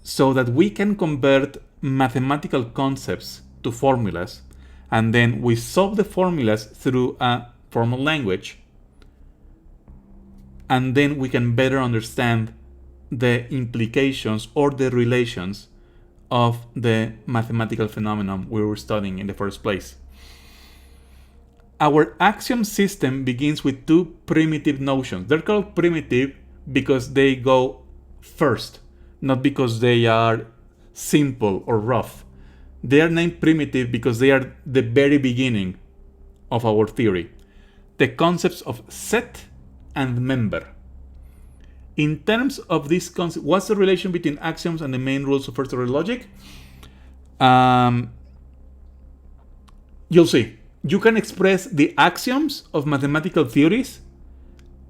so that we can convert mathematical concepts to formulas, and then we solve the formulas through a formal language, and then we can better understand the implications or the relations of the mathematical phenomenon we were studying in the first place. Our axiom system begins with 2 primitive notions. They're called primitive because they go first, not because they are simple or rough. They are named primitive because they are the very beginning of our theory. The concepts of set and member. In terms of this concept, what's the relation between axioms and the main rules of first-order logic? You'll see. You can express the axioms of mathematical theories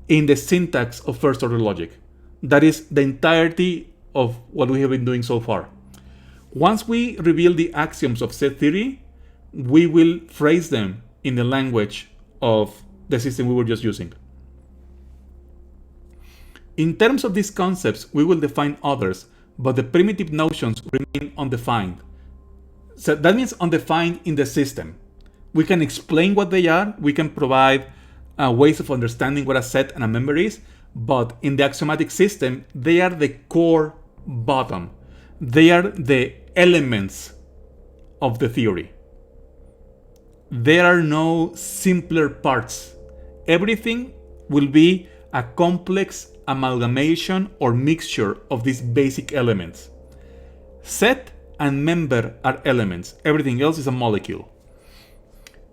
in the syntax of first-order logic. That is the entirety of what we have been doing so far. Once we reveal the axioms of set theory, we will phrase them in the language of the system we were just using. In terms of these concepts, we will define others, but the primitive notions remain undefined. So that means undefined in the system. We can explain what they are, we can provide ways of understanding what a set and a member is, but in the axiomatic system, they are the core bottom. They are the elements of the theory. There are no simpler parts. Everything will be a complex amalgamation or mixture of these basic elements. Set and member are elements. Everything else is a molecule.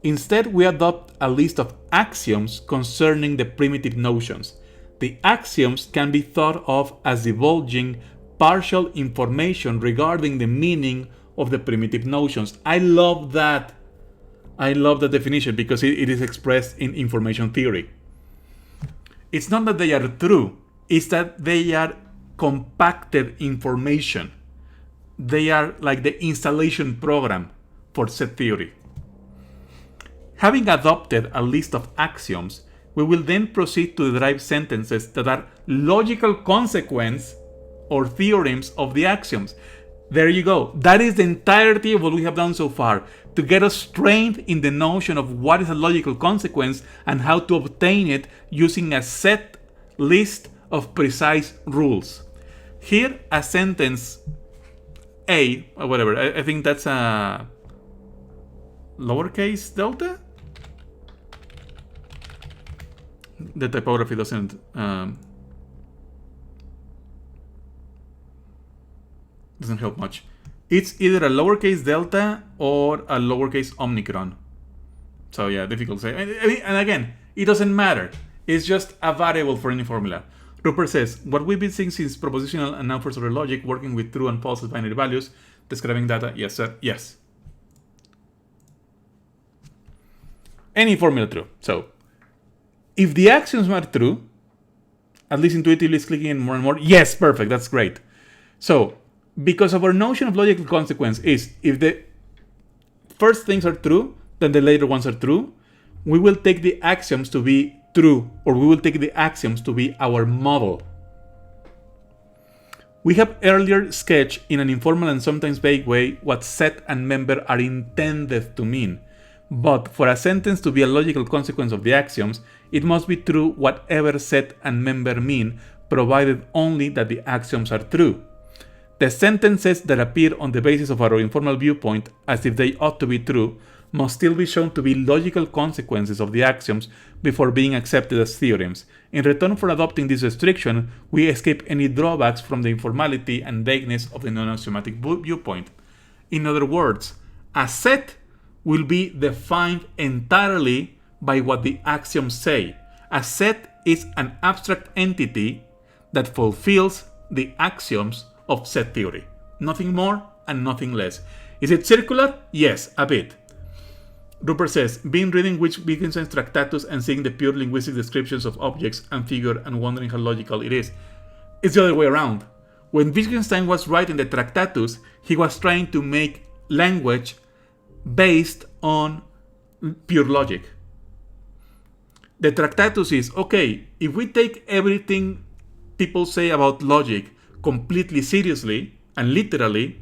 Instead, we adopt a list of axioms concerning the primitive notions. The axioms can be thought of as divulging partial information regarding the meaning of the primitive notions. I love that. I love that definition because it is expressed in information theory. It's not that they are true, it's that they are compacted information. They are like the installation program for set theory. Having adopted a list of axioms, we will then proceed to derive sentences that are logical consequence or theorems of the axioms. There you go. That is the entirety of what we have done so far, to get us trained in the notion of what is a logical consequence and how to obtain it using a set list of precise rules. Here, a sentence A, or whatever, I think that's a lowercase delta? The typography doesn't help much. It's either a lowercase delta or a lowercase omicron. So yeah, difficult to say. And again, it doesn't matter. It's just a variable for any formula. Rupert says, what we've been seeing since propositional and now first order logic, working with true and false as binary values, describing data. Yes, sir. Yes. Any formula true. So, if the axioms are true, at least intuitively it's clicking in more and more. Yes, perfect. That's great. So, because our notion of logical consequence is if the first things are true, then the later ones are true, we will take the axioms to be true, or we will take the axioms to be our model. We have earlier sketched in an informal and sometimes vague way what set and member are intended to mean. But for a sentence to be a logical consequence of the axioms, it must be true whatever set and member mean, provided only that the axioms are true. The sentences that appear on the basis of our informal viewpoint as if they ought to be true must still be shown to be logical consequences of the axioms before being accepted as theorems. In return for adopting this restriction, we escape any drawbacks from the informality and vagueness of the non-axiomatic viewpoint. In other words, a set will be defined entirely by what the axioms say. A set is an abstract entity that fulfills the axioms of set theory. Nothing more and nothing less. Is it circular? Yes, a bit. Rupert says, been reading Wittgenstein's Tractatus and seeing the pure linguistic descriptions of objects and figure and wondering how logical it is. It's the other way around. When Wittgenstein was writing the Tractatus, he was trying to make language based on pure logic. The Tractatus is, okay, if we take everything people say about logic completely seriously and literally,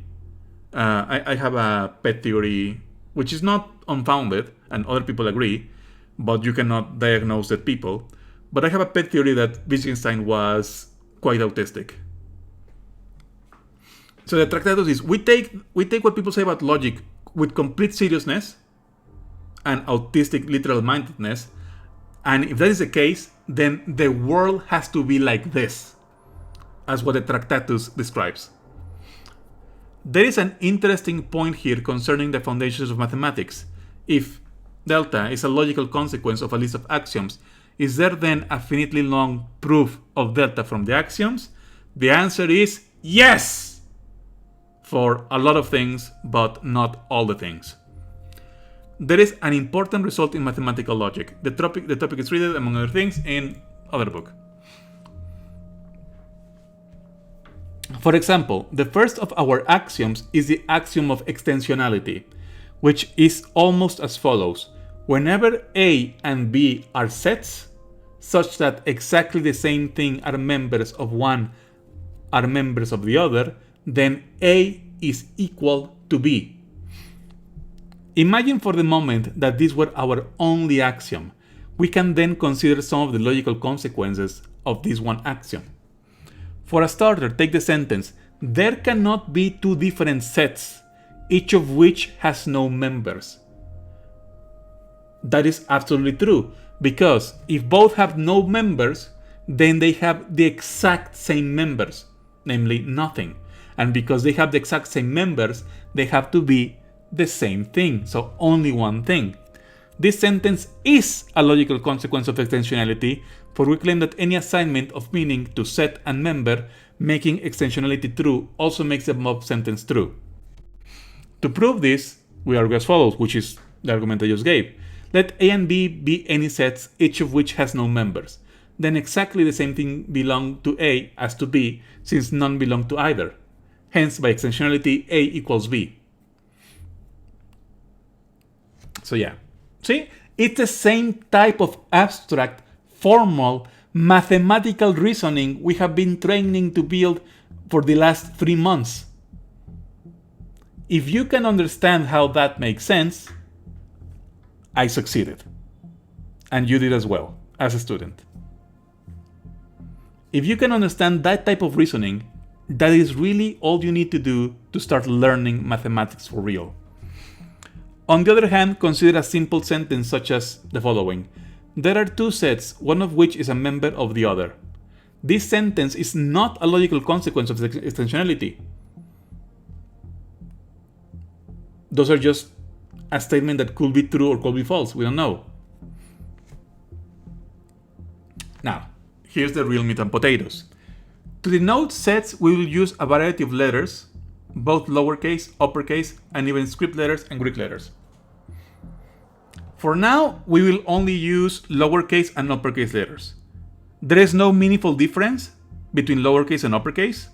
I have a pet theory which is not unfounded, and other people agree, but you cannot diagnose that people. But I have a pet theory that Wittgenstein was quite autistic. So the Tractatus is, we take what people say about logic with complete seriousness and autistic literal mindedness, and if that is the case, then the world has to be like this, as what the Tractatus describes. There is an interesting point here concerning the foundations of mathematics. If delta is a logical consequence of a list of axioms, is there then a finitely long proof of delta from the axioms? The answer is yes! For a lot of things, but not all the things. There is an important result in mathematical logic. The topic is treated, among other things, in other book. For example, the first of our axioms is the axiom of extensionality, which is almost as follows. Whenever A and B are sets, such that exactly the same thing are members of one, are members of the other, then A is equal to B. Imagine for the moment that this were our only axiom. We can then consider some of the logical consequences of this one axiom. For a starter, take the sentence, there cannot be two different sets, each of which has no members. That is absolutely true, because if both have no members, then they have the exact same members, namely nothing. And because they have the exact same members, they have to be the same thing, so only one thing. This sentence is a logical consequence of extensionality, for we claim that any assignment of meaning to set and member making extensionality true also makes the above sentence true. To prove this, we argue as follows, which is the argument I just gave. Let A and B be any sets, each of which has no members. Then exactly the same thing belong to A as to B, since none belong to either. Hence, by extensionality, A equals B. So yeah. See? It's the same type of abstract, formal, mathematical reasoning we have been training to build for the last 3 months. If you can understand how that makes sense, I succeeded. And you did as well, as a student. If you can understand that type of reasoning, that is really all you need to do to start learning mathematics for real. On the other hand, consider a simple sentence such as the following. There are two sets, one of which is a member of the other. This sentence is not a logical consequence of extensionality. Those are just a statement that could be true or could be false. We don't know. Now, here's the real meat and potatoes. To denote sets, we will use a variety of letters, both lowercase, uppercase, and even script letters and Greek letters. For now, we will only use lowercase and uppercase letters. There is no meaningful difference between lowercase and uppercase.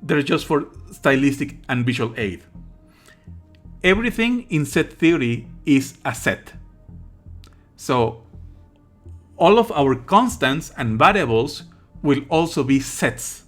They're just for stylistic and visual aid. Everything in set theory is a set. So, all of our constants and variables will also be sets.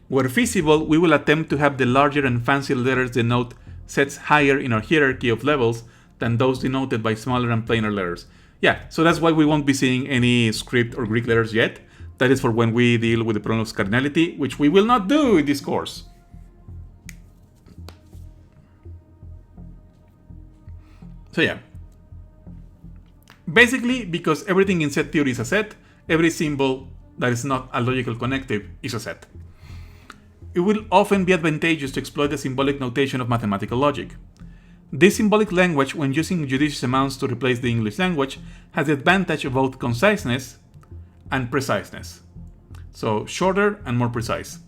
Where feasible, we will attempt to have the larger and fancier letters denote sets higher in our hierarchy of levels than those denoted by smaller and plainer letters. Yeah, so that's why we won't be seeing any script or Greek letters yet. That is for when we deal with the problem of cardinality, which we will not do in this course. So yeah. Basically, because everything in set theory is a set, every symbol that is not a logical connective is a set. It will often be advantageous to exploit the symbolic notation of mathematical logic. This symbolic language, when using judicious amounts to replace the English language, has the advantage of both conciseness and preciseness. So, shorter and more precise.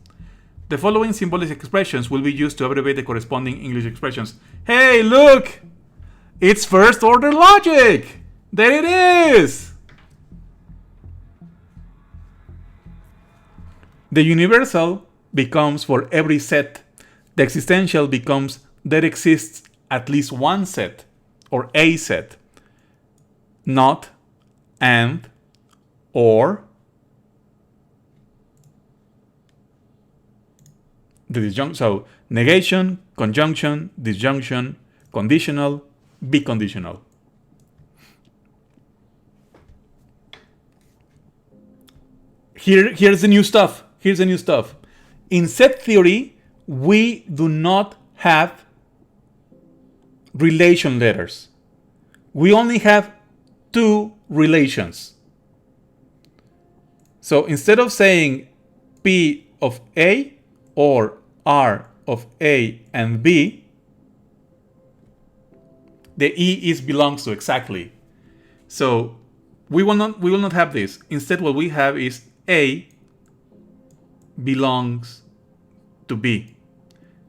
The following symbolic expressions will be used to abbreviate the corresponding English expressions. Hey, look! It's first order logic! There it is! The universal becomes for every set. The existential becomes there exists at least one set, or a set. Not, and, or. The disjunction, so negation, conjunction, disjunction, conditional, biconditional. Here's the new stuff. Here's the new stuff. In set theory, we do not have relation letters. We only have two relations. So instead of saying P of A or R of A and B, the E belongs to exactly. So we will not have this. Instead, what we have is A belongs to B.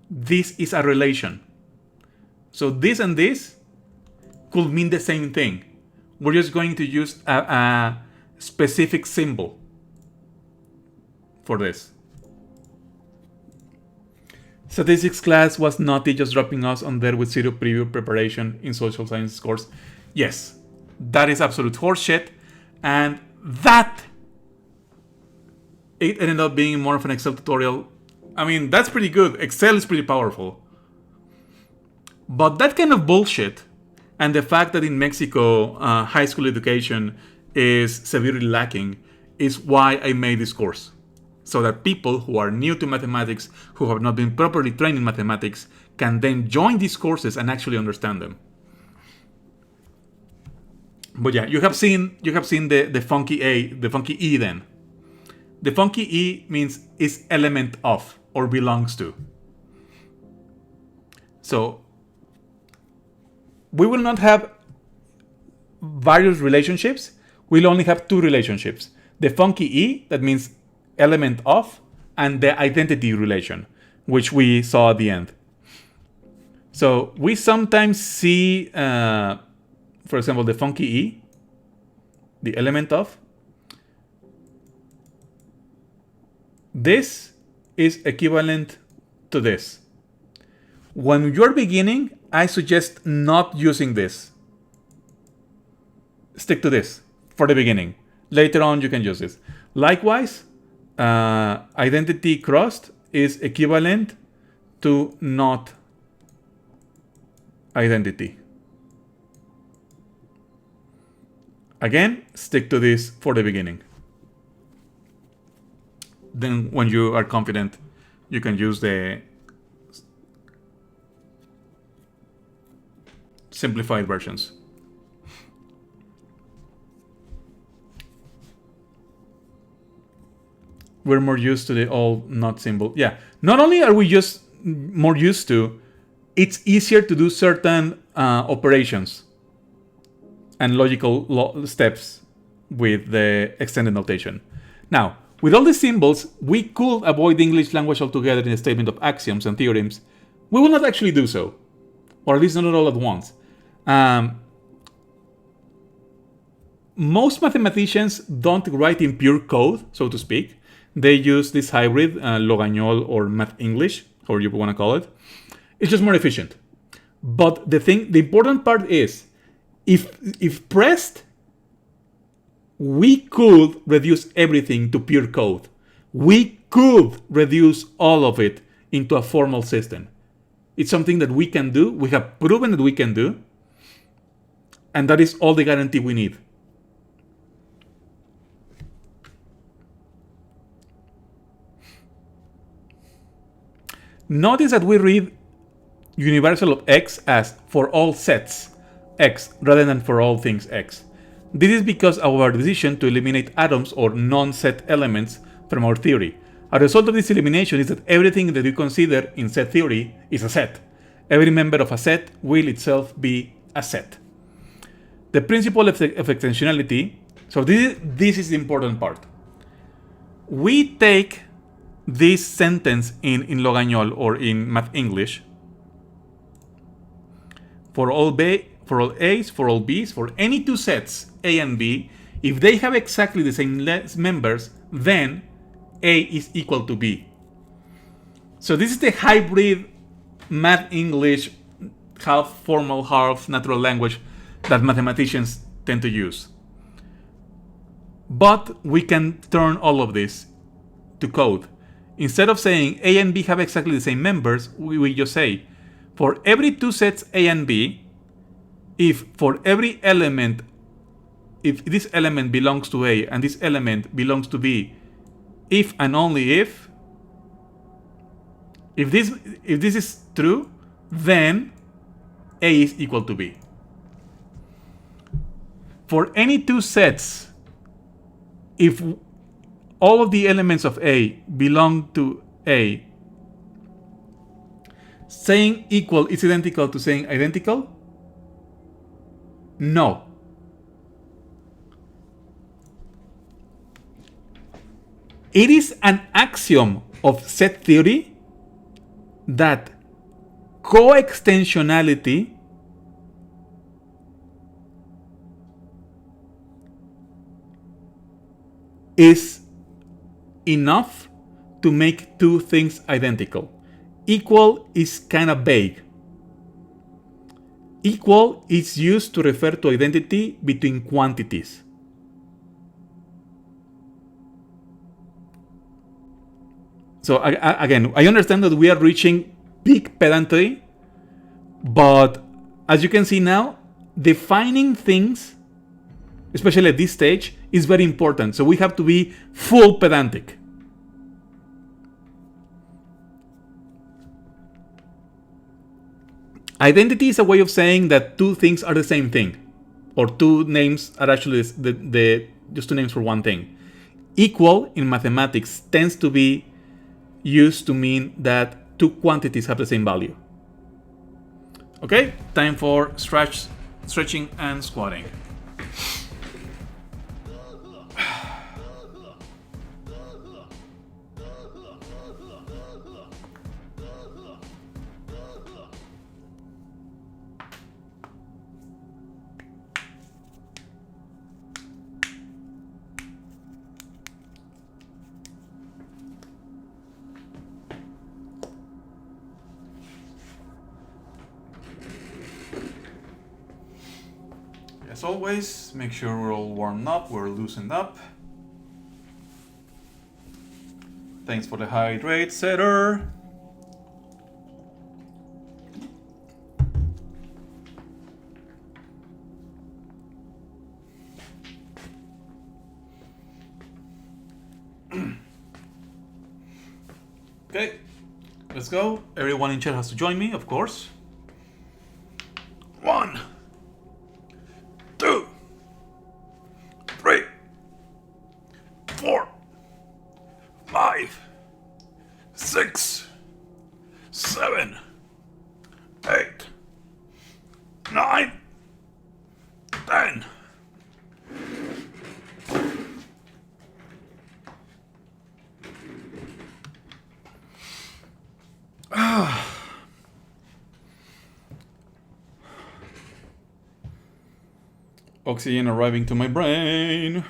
This is a relation. So this and this could mean the same thing. We're just going to use a specific symbol for this. Statistics class was naughty, just dropping us on there with zero preview preparation in social science course. Yes, that is absolute horseshit, and that it ended up being more of an Excel tutorial. I mean, that's pretty good. Excel is pretty powerful. But that kind of bullshit, and the fact that in Mexico high school education is severely lacking, is why I made this course. So that people who are new to mathematics, who have not been properly trained in mathematics, can then join these courses and actually understand them. But yeah, you have seen the funky A, the funky E then. The funky E means is element of or belongs to. So we will not have various relationships. We'll only have two relationships. The funky E, that means element of, and the identity relation, which we saw at the end. So we sometimes see, for example, the funky E, the element of. This is equivalent to this. When you're beginning, I suggest not using this. Stick to this for the beginning. Later on, you can use this. Likewise, identity crossed is equivalent to not identity. Again, stick to this for the beginning. Then when you are confident, you can use the simplified versions. We're more used to the all not symbol. Yeah, not only are we just more used to, it's easier to do certain operations and logical steps with the extended notation. Now, with all the symbols, we could avoid the English language altogether in a statement of axioms and theorems. We will not actually do so, or at least not all at once. Most mathematicians don't write in pure code, so to speak. They use this hybrid, Logagnol or Math English, or you want to call it. It's just more efficient. But the important part is, if pressed, we could reduce everything to pure code. We could reduce all of it into a formal system. It's something that we can do. We have proven that we can do. And that is all the guarantee we need. Notice that we read universal of X as for all sets X rather than for all things X. This is because of our decision to eliminate atoms or non-set elements from our theory. A result of this elimination is that everything that you consider in set theory is a set. Every member of a set will itself be a set. The principle of extensionality, so this is the important part. We take this sentence in Logagnol or in Math English for all A's, for all B's, for any two sets, A and B, if they have exactly the same members, then A is equal to B. So this is the hybrid Math English, half formal, half natural language that mathematicians tend to use. But we can turn all of this to code. Instead of saying A and B have exactly the same members, we just say, for every two sets A and B, if for every element, if this element belongs to A and this element belongs to B, if and only if this is true, then A is equal to B. For any two sets, if all of the elements of A belong to A, saying equal is identical to saying identical? No. It is an axiom of set theory that coextensionality is enough to make two things identical. Equal is kind of vague. Equal is used to refer to identity between quantities. So again, I understand that we are reaching peak pedantry, but as you can see now, defining things, especially at this stage, is very important. So we have to be full pedantic. Identity is a way of saying that two things are the same thing, or two names are actually just two names for one thing. Equal in mathematics tends to be used to mean that two quantities have the same value. Okay, time for stretching and squatting. As always, make sure we're all warmed up, we're loosened up. Thanks for the hydrate setter. Okay, let's go. Everyone in chat has to join me, of course. 1, 2, 3, 4, 5, 6, 7, 8, 9, 10. Oxygen arriving to my brain.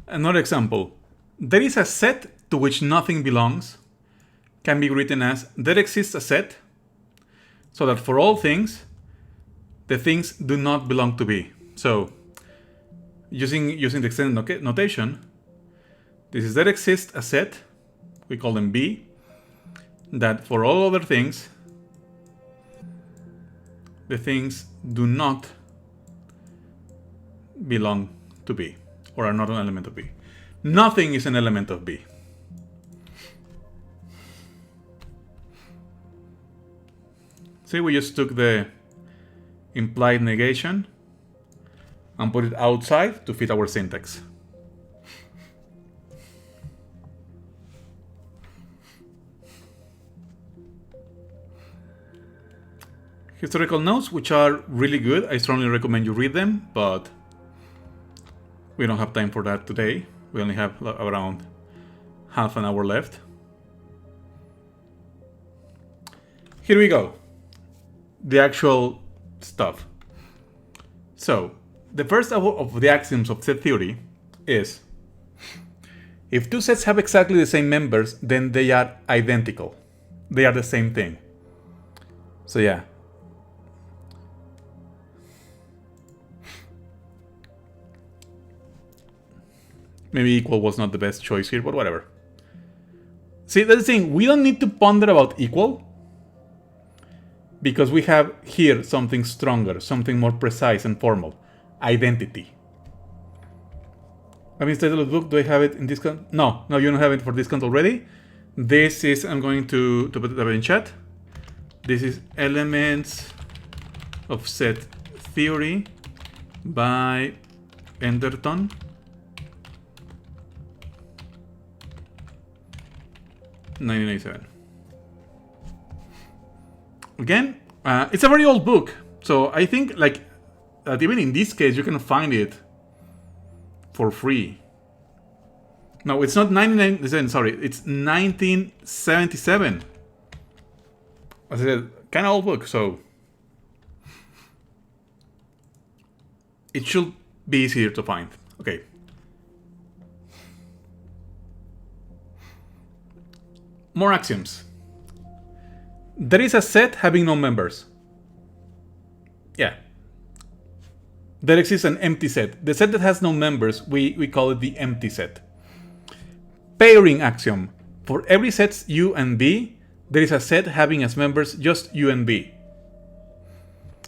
Another example. There is a set to which nothing belongs. Can be written as there exists a set so that for all things, the things do not belong to B. So, using the extended notation, this is there exists a set, we call them B, that for all other things, the things do not belong to B, or are not an element of B. Nothing is an element of B. See, we just took the implied negation and put it outside to fit our syntax. Historical notes, which are really good. I strongly recommend you read them, but we don't have time for that today. We only have around half an hour left. Here we go. The actual stuff. So, the first of the axioms of set theory is if two sets have exactly the same members, then they are identical. They are the same thing. So yeah. Maybe equal was not the best choice here, but whatever. See, that's the thing. We don't need to ponder about equal, because we have here something stronger, something more precise and formal. Identity. I mean, title of the book, do I have it in discount? No, you don't have it for discount already. This is, I'm going to put it up in chat. This is Elements of Set Theory by Enderton. $19.97. Again, it's a very old book, so I think like even in this case you can find it for free. No, it's not 1997. Sorry, it's 1977. As I said, kind of old book, so it should be easier to find. Okay. More axioms. There is a set having no members. Yeah. There exists an empty set. The set that has no members, we call it the empty set. Pairing axiom. For every set U and B, there is a set having as members just U and B.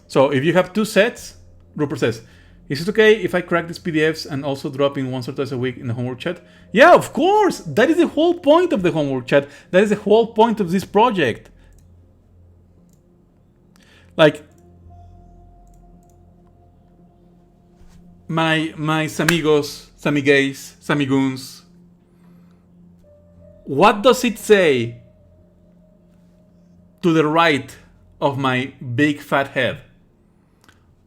So if you have two sets, Rupert says, Is it okay if I crack these PDFs and also drop in once or twice a week in the homework chat? Yeah, of course! That is the whole point of the homework chat. That is the whole point of this project. Like, my amigos, samigays, samiguns, what does it say to the right of my big fat head?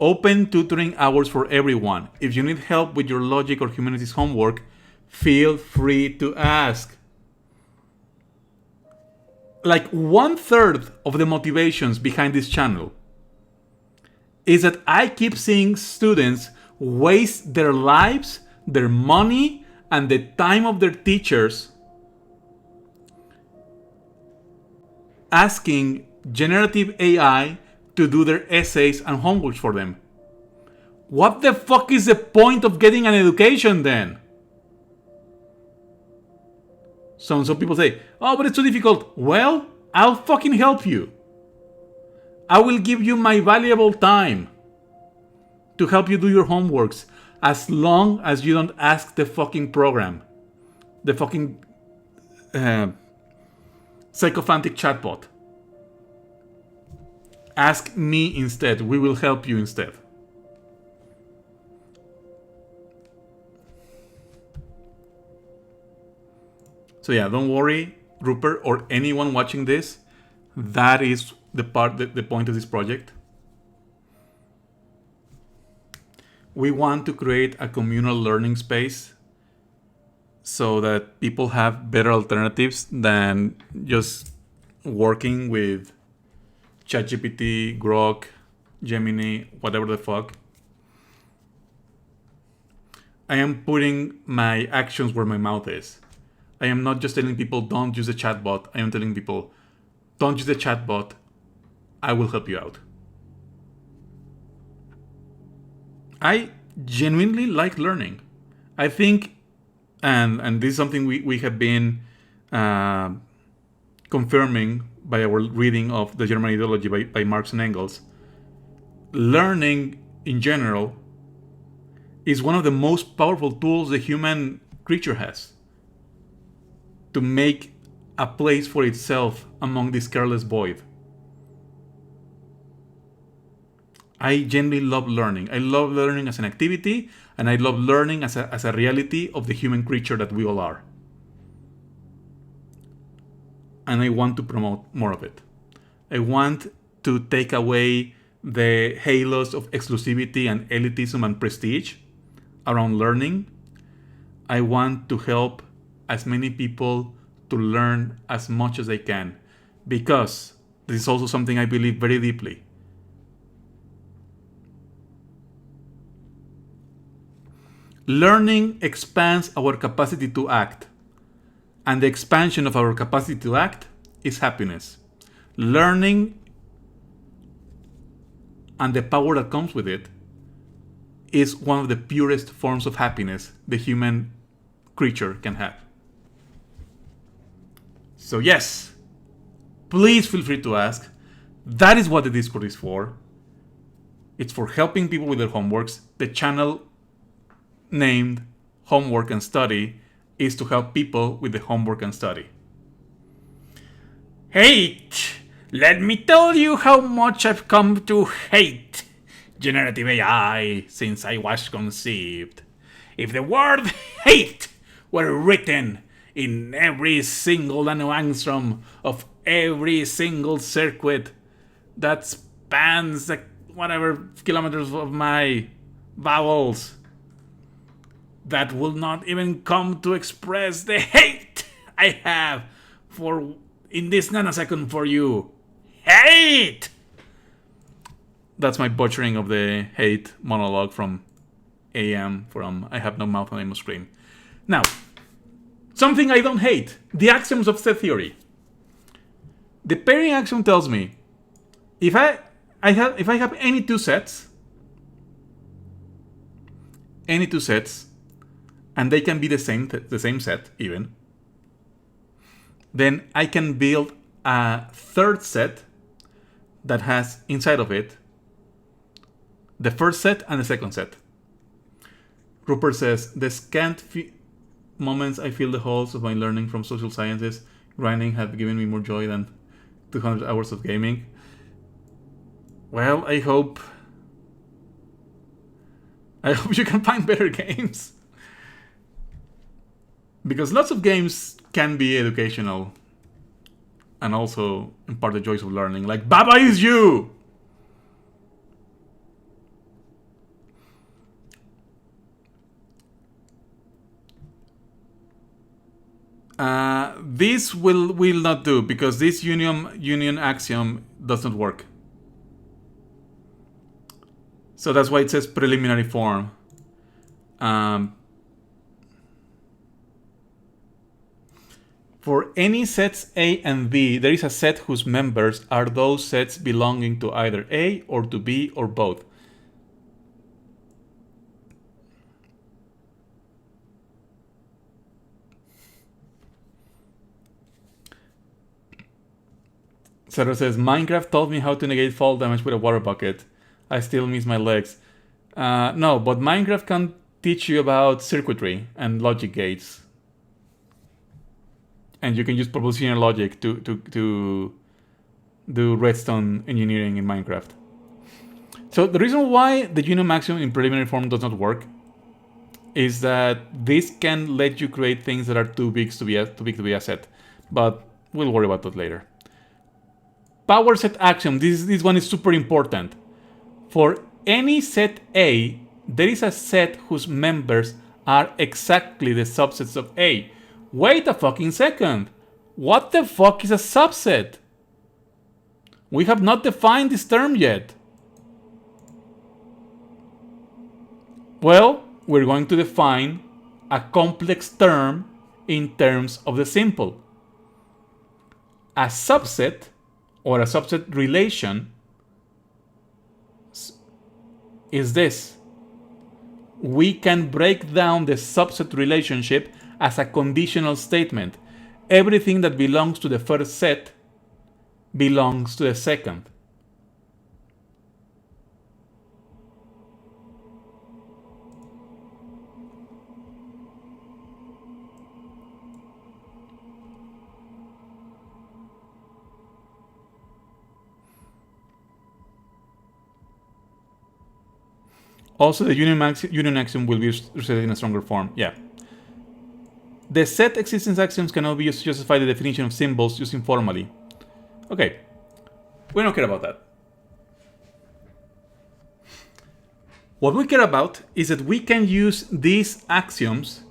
Open tutoring hours for everyone. If you need help with your logic or humanities homework, feel free to ask. Like 1/3 of the motivations behind this channel is that I keep seeing students waste their lives, their money, and the time of their teachers asking generative AI to do their essays and homeworks for them. What the fuck is the point of getting an education then? Some people say, oh, but it's too difficult. Well, I'll fucking help you. I will give you my valuable time to help you do your homeworks, as long as you don't ask the fucking program, the fucking sycophantic chatbot. Ask me instead. We will help you instead. So yeah, don't worry, Rupert, or anyone watching this. That is the point of this project. We want to create a communal learning space so that people have better alternatives than just working with ChatGPT, Grok, Gemini, whatever the fuck. I am putting my actions where my mouth is. I am not just telling people don't use the chatbot. I am telling people don't use the chatbot. I will help you out. I genuinely like learning. I think, and this is something we have been confirming by our reading of the German ideology by Marx and Engels. Learning in general is one of the most powerful tools the human creature has to make a place for itself among this careless void. I genuinely love learning. I love learning as an activity, and I love learning as a reality of the human creature that we all are. And I want to promote more of it. I want to take away the halos of exclusivity and elitism and prestige around learning. I want to help as many people to learn as much as they can, because this is also something I believe very deeply. Learning expands our capacity to act, and the expansion of our capacity to act is happiness. Learning and the power that comes with it is one of the purest forms of happiness the human creature can have. So yes, please feel free to ask. That is what the Discord is for. It's for helping people with their homeworks. The channel named Homework and Study is to help people with the homework and study. Hate! Let me tell you how much I've come to hate generative AI since I was conceived. If the word hate were written in every single nanoangstrom of every single circuit that spans the whatever kilometers of my vowels, that will not even come to express the hate I have for in this nanosecond for you. Hate! That's my butchering of the hate monologue from AM from I Have No Mouth and I Must Scream. Now, something I don't hate. The axioms of set theory. The pairing axiom tells me if I have any two sets, and they can be the same set even, then I can build a third set that has inside of it the first set and the second set. Rupert says, the scant moments I feel the halls of my learning from social sciences grinding have given me more joy than 200 hours of gaming. Well, I hope you can find better games. Because lots of games can be educational and also impart the joys of learning. Like, Baba is you! This will not do, because this union axiom does not work. So that's why it says preliminary form. For any sets A and B, there is a set whose members are those sets belonging to either A or to B or both. Sarah says, Minecraft taught me how to negate fall damage with a water bucket. I still miss my legs. No, but Minecraft can teach you about circuitry and logic gates. And you can use propositional logic to do redstone engineering in Minecraft. So the reason why the union axiom in preliminary form does not work is that this can let you create things that are too big to be a set. But we'll worry about that later. Power set axiom. This one is super important. For any set A, there is a set whose members are exactly the subsets of A. Wait a fucking second. What the fuck is a subset? We have not defined this term yet. Well, we're going to define a complex term in terms of the simple. A subset or a subset relation is this. We can break down the subset relationship as a conditional statement. Everything that belongs to the first set belongs to the second. Also, the union axiom will be restated in a stronger form. Yeah. The set existence axioms cannot be used to justify the definition of symbols used informally. Okay. We don't care about that. What we care about is that we can use these axioms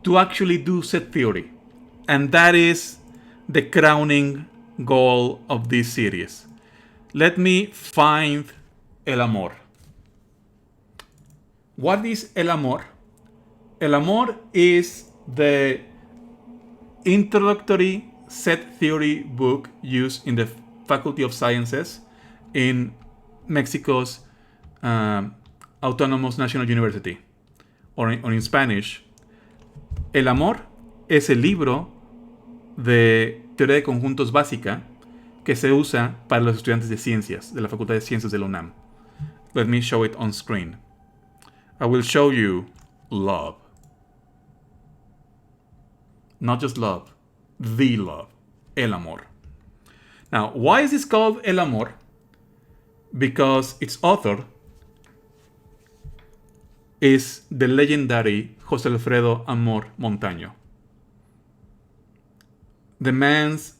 to actually do set theory. And that is the crowning goal of this series. Let me find el amor. What is el amor? El amor is the introductory set theory book used in the Faculty of Sciences in Mexico's Autonomous National University, or in Spanish. El amor es el libro de teoría de conjuntos básica que se usa para los estudiantes de ciencias de la Facultad de Ciencias de la UNAM. Let me show it on screen. I will show you love. Not just love, the love, el amor. Now, why is this called el amor? Because its author is the legendary José Alfredo Amor Montaño. The man's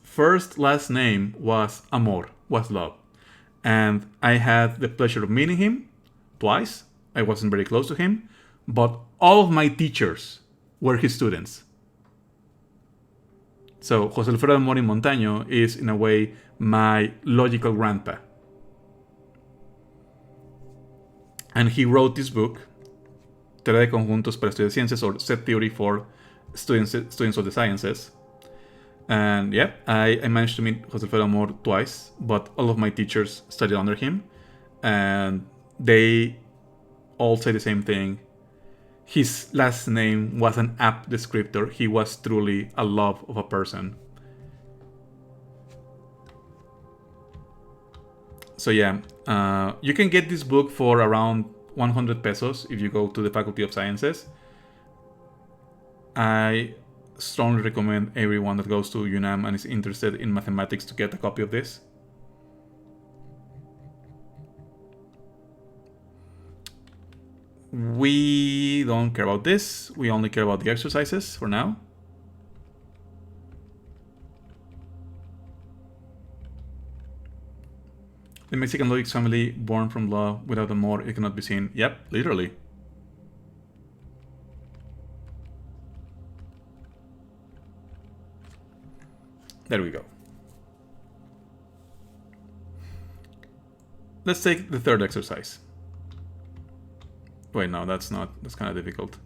last name was Amor, was love. And I had the pleasure of meeting him twice. I wasn't very close to him, but all of my teachers were his students. So José Alfredo Amor Montaño is, in a way, my logical grandpa. And he wrote this book, Teoría de Conjuntos para Estudios de Ciencias, or Set Theory for students of the Sciences. And yeah, I managed to meet José Alfredo Amor twice, but all of my teachers studied under him. And they all say the same thing. His last name was an apt descriptor. He was truly a love of a person. So yeah, you can get this book for around 100 pesos if you go to the Faculty of Sciences. I strongly recommend everyone that goes to UNAM and is interested in mathematics to get a copy of this. We don't care about this. We only care about the exercises for now. The Mexican logic family born from law, without a more it cannot be seen. Yep, literally. There we go. Let's take the third exercise. Wait, no, that's not. That's kind of difficult.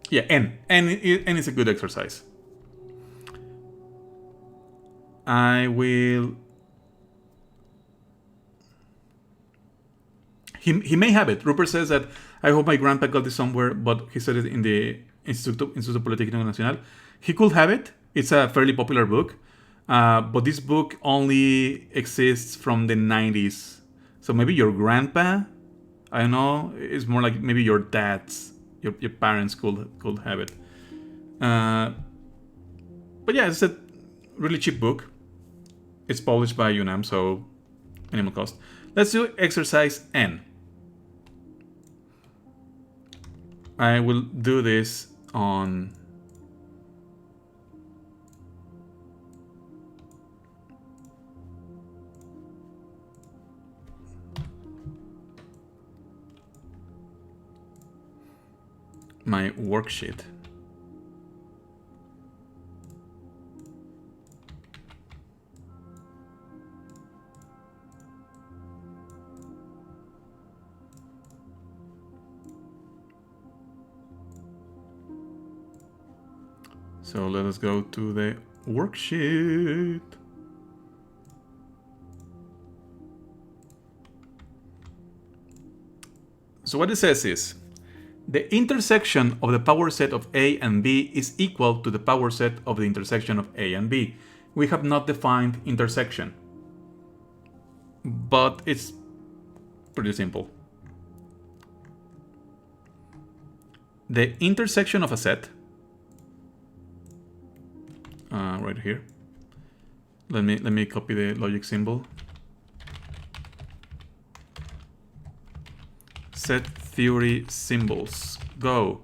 Yeah, N is a good exercise. I will... He may have it. Rupert says that, I hope my grandpa got this somewhere, but he said it in the Instituto Politécnico Nacional. He could have it. It's a fairly popular book. But this book only exists from the 90s. So maybe your grandpa, I don't know, it's more like maybe your dad's, your parents could have it. But yeah, it's a really cheap book. It's published by UNAM, so minimal cost. Let's do exercise N. I will do this on my worksheet. So let us go to the worksheet. So what it says is, the intersection of the power set of A and B is equal to the power set of the intersection of A and B. We have not defined intersection, but it's pretty simple. The intersection of a set, right here. Let me copy the logic symbol. Set theory symbols. Go.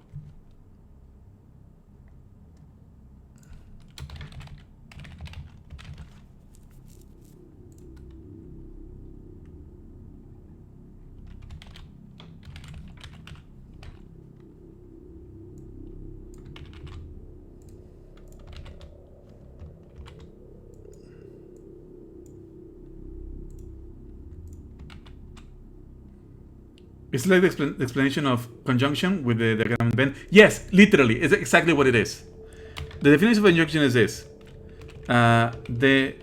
It's like the explanation of conjunction with the diagram in Venn. Yes, literally, it's exactly what it is. The definition of conjunction is this: the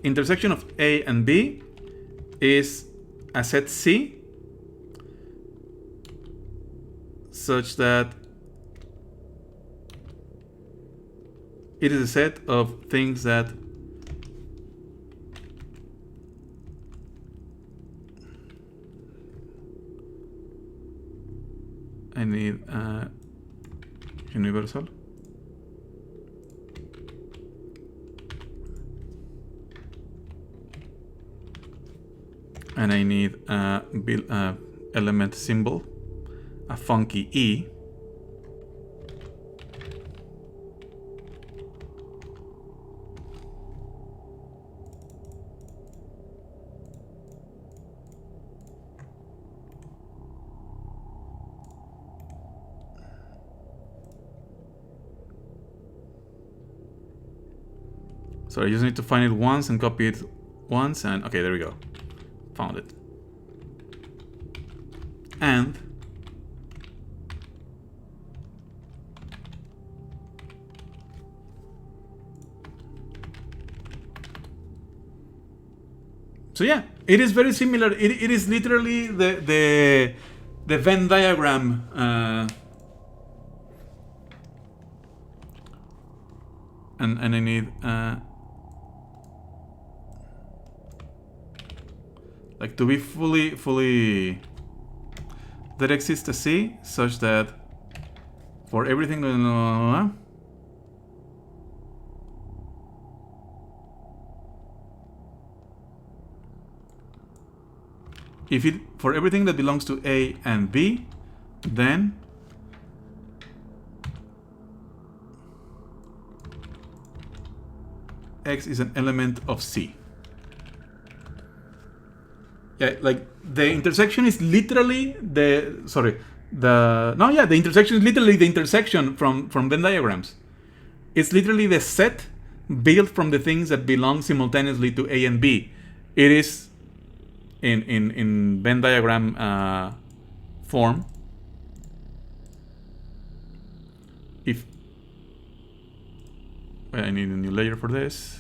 intersection of A and B is a set C, such that it is a set of things that I need universal. And I need a element symbol, a funky E. So I just need to find it once and copy it once, and okay, there we go. Found it. And so yeah, it is very similar. It is literally the the Venn diagram and I need like to be fully there exists a C such that for everything if it for everything that belongs to A and B, then X is an element of C. Yeah, like the intersection is literally the intersection is literally the intersection from Venn diagrams. It's literally the set built from the things that belong simultaneously to A and B. It is in Venn diagram form. If I need a new layer for this.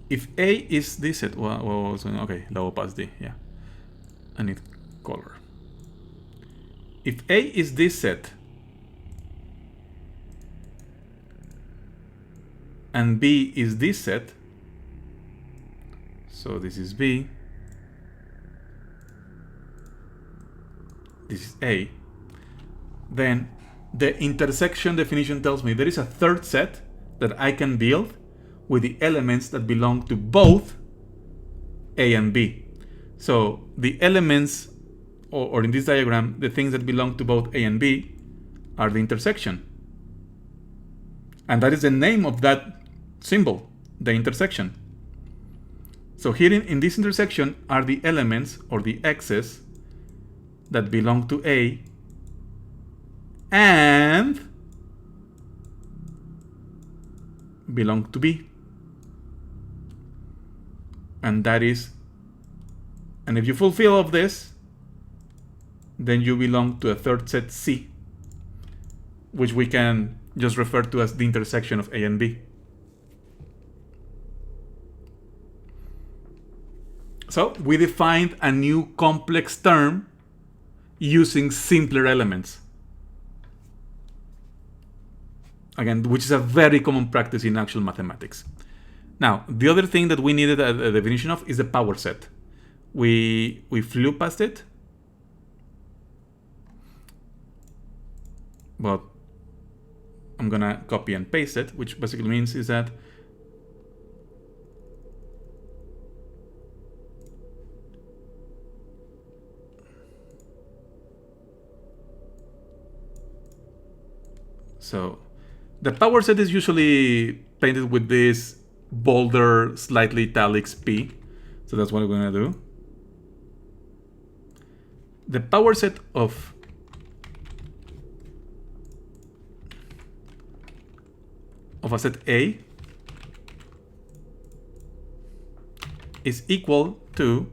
If A is this set, okay, low opacity, yeah. I need color. If A is this set, and B is this set, so this is B, this is A, then the intersection definition tells me there is a third set that I can build with the elements that belong to both A and B. So the elements, or in this diagram, the things that belong to both A and B are the intersection. And that is the name of that symbol, the intersection. So here in this intersection are the elements, or the x's, that belong to A and belong to B. And that is, and if you fulfill all of this, then you belong to a third set C, which we can just refer to as the intersection of A and B. So we defined a new complex term using simpler elements. Again, which is a very common practice in actual mathematics. Now, the other thing that we needed a definition of is the power set. We flew past it, but I'm gonna copy and paste it, which basically means is that so the power set is usually painted with this bolder, slightly italics P. So that's what we're gonna do. The power set of a set A is equal to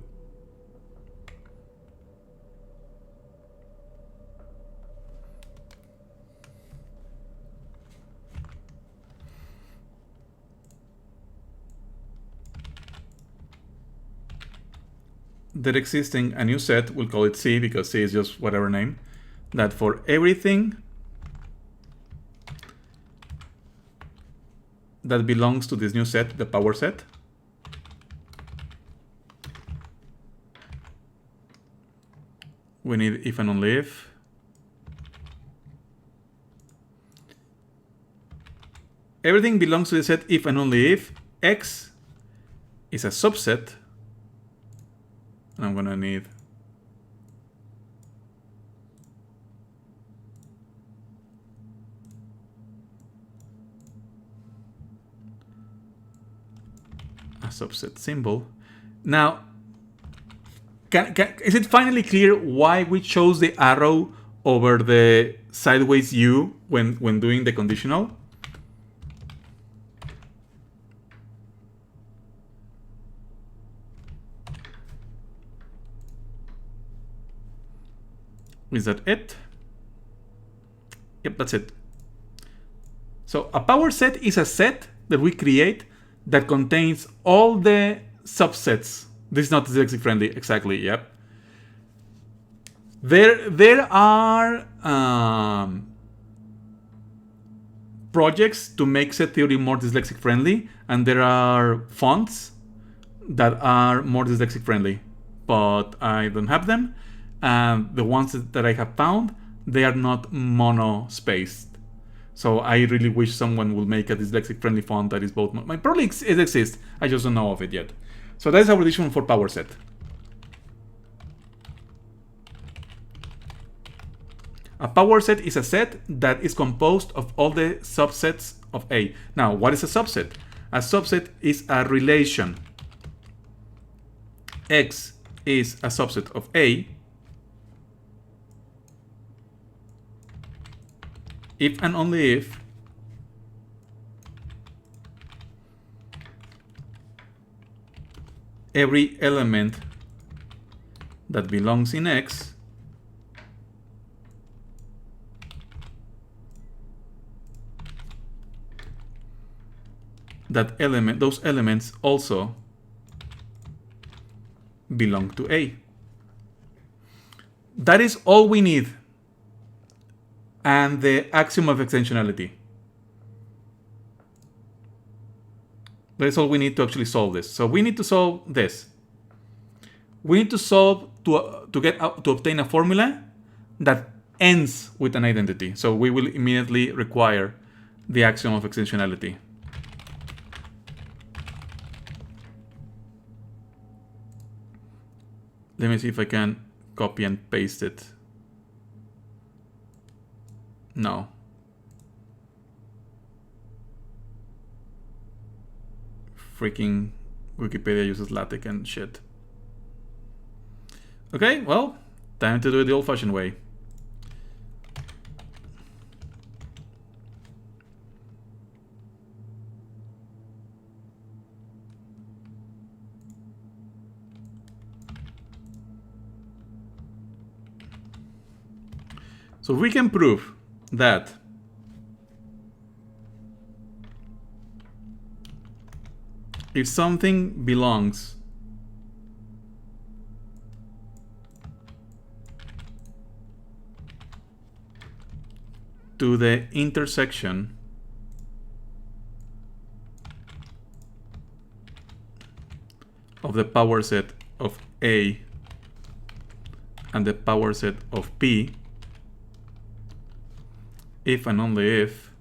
there existing a new set, we'll call it C because C is just whatever name, that for everything that belongs to this new set, the power set, we need if and only if everything belongs to the set if and only if X is a subset. And I'm gonna need a subset symbol. Now, is it finally clear why we chose the arrow over the sideways U when doing the conditional? Is that it? Yep, that's it. So a power set is a set that we create that contains all the subsets This is not dyslexic friendly, exactly, yep. There are projects to make set theory more dyslexic friendly, and there are fonts that are more dyslexic friendly, but I don't have them. And the ones that I have found, they are not mono-spaced. So I really wish someone will make a dyslexic friendly font that is both. Probably it exists, I just don't know of it yet. So that is our edition for power set. A power set is a set that is composed of all the subsets of A. Now, what is a subset? A subset is a relation. X is a subset of A if and only if every element that belongs in X those elements also belong to A. That is all we need. And the axiom of extensionality. That is all we need to actually solve this. So we need to solve this. We need to solve to obtain a formula that ends with an identity. So we will immediately require the axiom of extensionality. Let me see if I can copy and paste it. No. Freaking Wikipedia uses LaTeX and shit. Okay, well, time to do it the old-fashioned way. So we can prove that if something belongs to the intersection of the power set of A and the power set of P, if and only if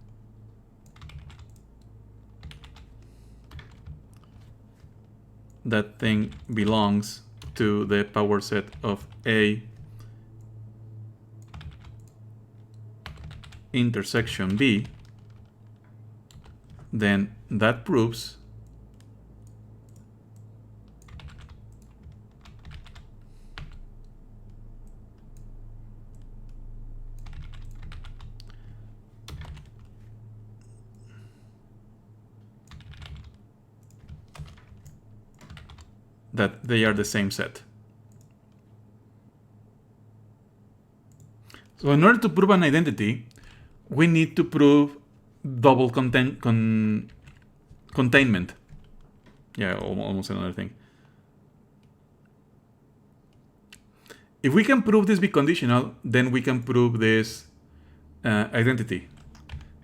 that thing belongs to the power set of A intersection B, then that proves that they are the same set. So in order to prove an identity, we need to prove double containment. Yeah, almost another thing. If we can prove this biconditional, then we can prove this identity.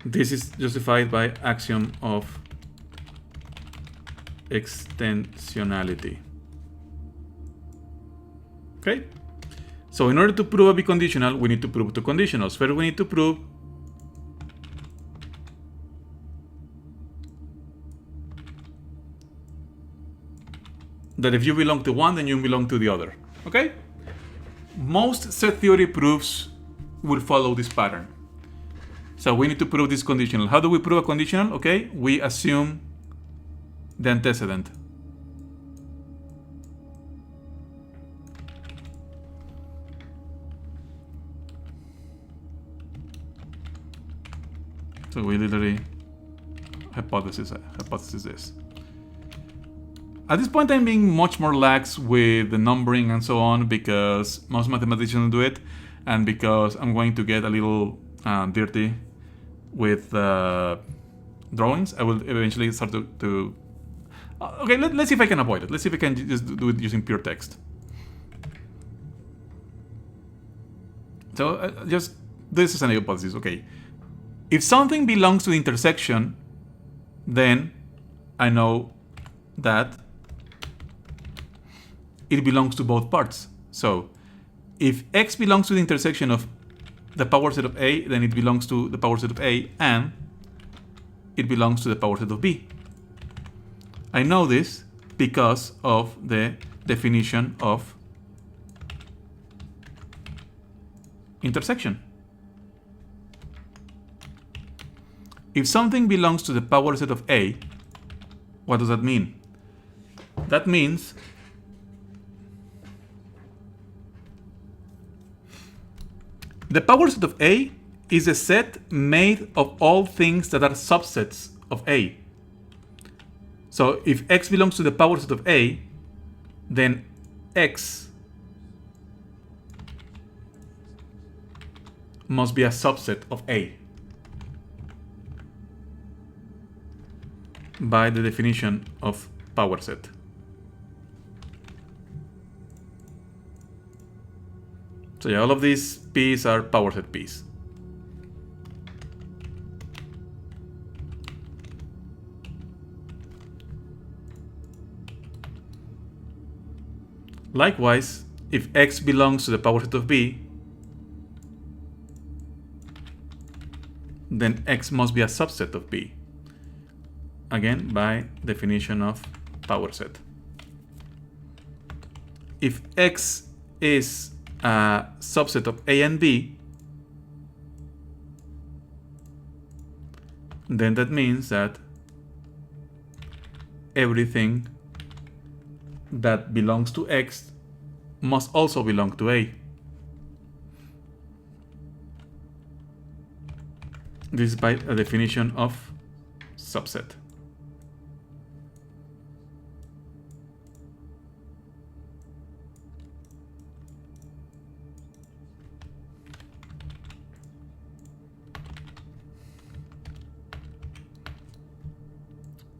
This is justified by axiom of extensionality. Okay? So in order to prove a biconditional, we need to prove two conditionals. First, we need to prove that if you belong to one, then you belong to the other. Okay? Most set theory proofs will follow this pattern. So we need to prove this conditional. How do we prove a conditional? Okay, we assume the antecedent. So we literally hypothesis this. At this point, I'm being much more lax with the numbering and so on because most mathematicians do it, and because I'm going to get a little dirty with drawings. I will eventually start to Okay, let's see if I can avoid it. Let's see if I can just do it using pure text. So just this is an hypothesis. Okay, if something belongs to the intersection, then I know that it belongs to both parts. So if X belongs to the intersection of the power set of A, then it belongs to the power set of A, and it belongs to the power set of B. I know this because of the definition of intersection. If something belongs to the power set of A, what does that mean? That means the power set of A is a set made of all things that are subsets of A. So if X belongs to the power set of A, then X must be a subset of A by the definition of power set. So yeah, all of these P's are power set P's. Likewise, if X belongs to the power set of B, then X must be a subset of B. Again, by definition of power set. If X is a subset of A and B, then that means that everything that belongs to X must also belong to A. This is by a definition of subset.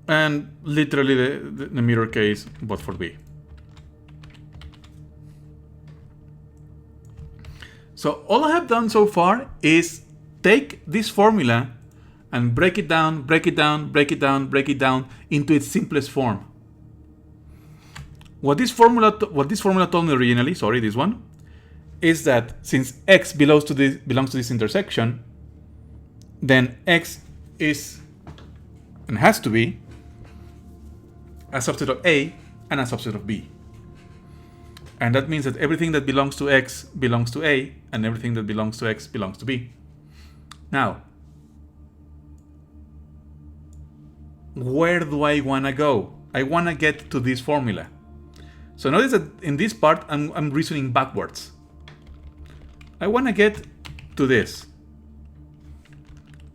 And literally the mirror case, but for B. So all I have done so far is take this formula and break it down into its simplest form. What this formula told me originally, sorry, this one, is that since X belongs to this intersection, then X is and has to be a subset of A and a subset of B. And that means that everything that belongs to X belongs to A, and everything that belongs to X belongs to B. Now, where do I want to go? I want to get to this formula. So notice that in this part, I'm reasoning backwards. I want to get to this.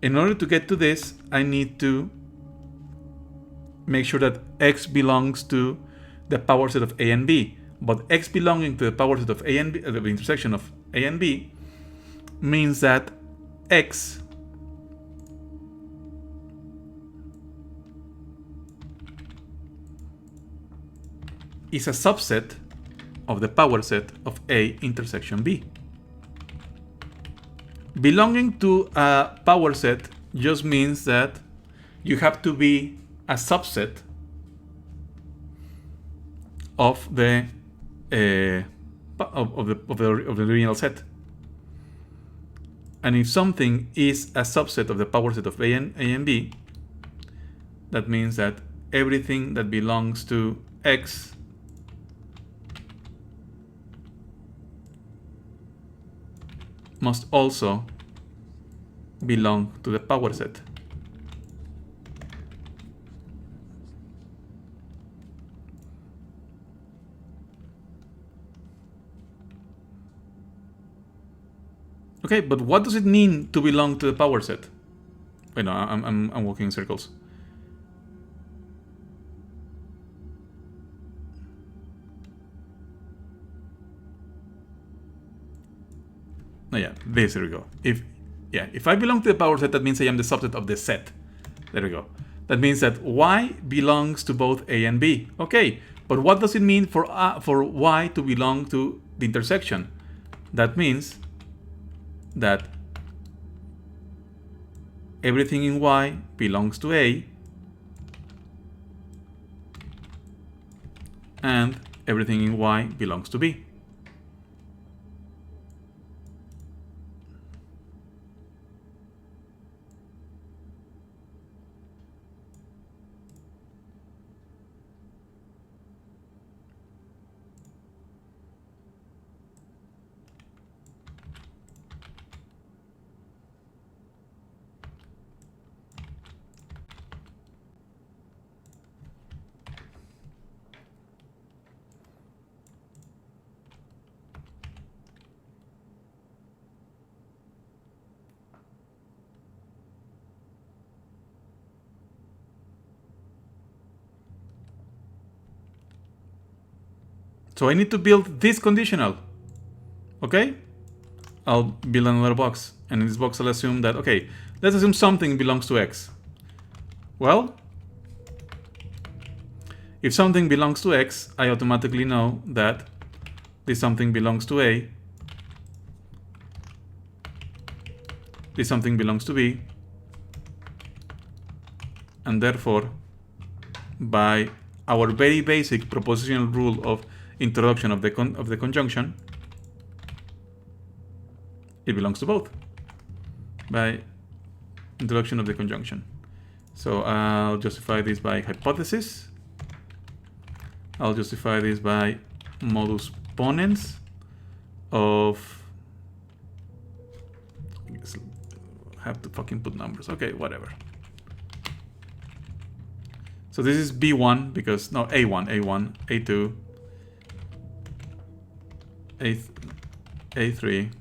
In order to get to this, I need to make sure that X belongs to the power set of A and B. But X belonging to the power set of A and B, the intersection of A and B, means that X is a subset of the power set of A intersection B. Belonging to a power set just means that you have to be a subset of the original set. And if something is a subset of the power set of A and B, that means that everything that belongs to X must also belong to the power set. Okay, but what does it mean to belong to the power set? Wait, no, I'm walking in circles. No, yeah, there we go. If I belong to the power set, that means I am the subset of the set. There we go. That means that y belongs to both a and b. Okay, but what does it mean for y to belong to the intersection? That means that everything in y belongs to a and everything in y belongs to b. So I need to build this conditional. Okay? I'll build another box. And in this box I'll assume that, okay, let's assume something belongs to x. Well, if something belongs to x, I automatically know that this something belongs to a, this something belongs to b, and therefore, by our very basic propositional rule of introduction of the conjunction, it belongs to both by introduction of the conjunction. So I'll justify this by hypothesis. I'll justify this by modus ponens of, I guess I have to fucking put numbers. Okay, whatever. So this is B1 because, no, A1, A2, A3.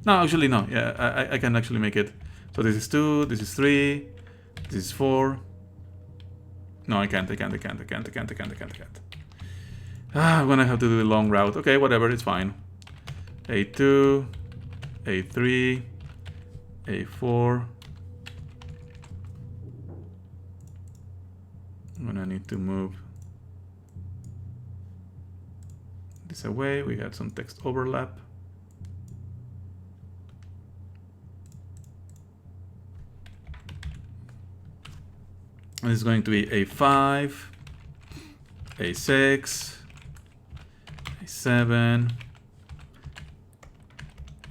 No, actually, no. Yeah, I can actually make it. So this is 2, this is 3, this is 4. No, I can't. I'm gonna have to do the long route. Okay, whatever, it's fine. A2, A3, A4. I'm gonna need to move this away. We got some text overlap. And it's going to be A5, A6, A7,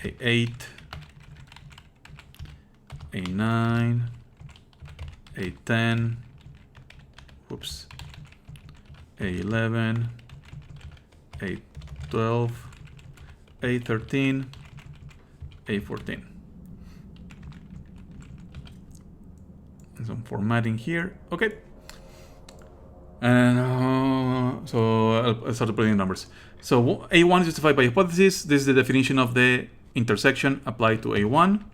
A8, A9, A10, whoops, A11, A12, A13, A14. Some formatting here. Okay. And so I'll start putting numbers. So A1 is justified by hypothesis. This is the definition of the intersection applied to A1.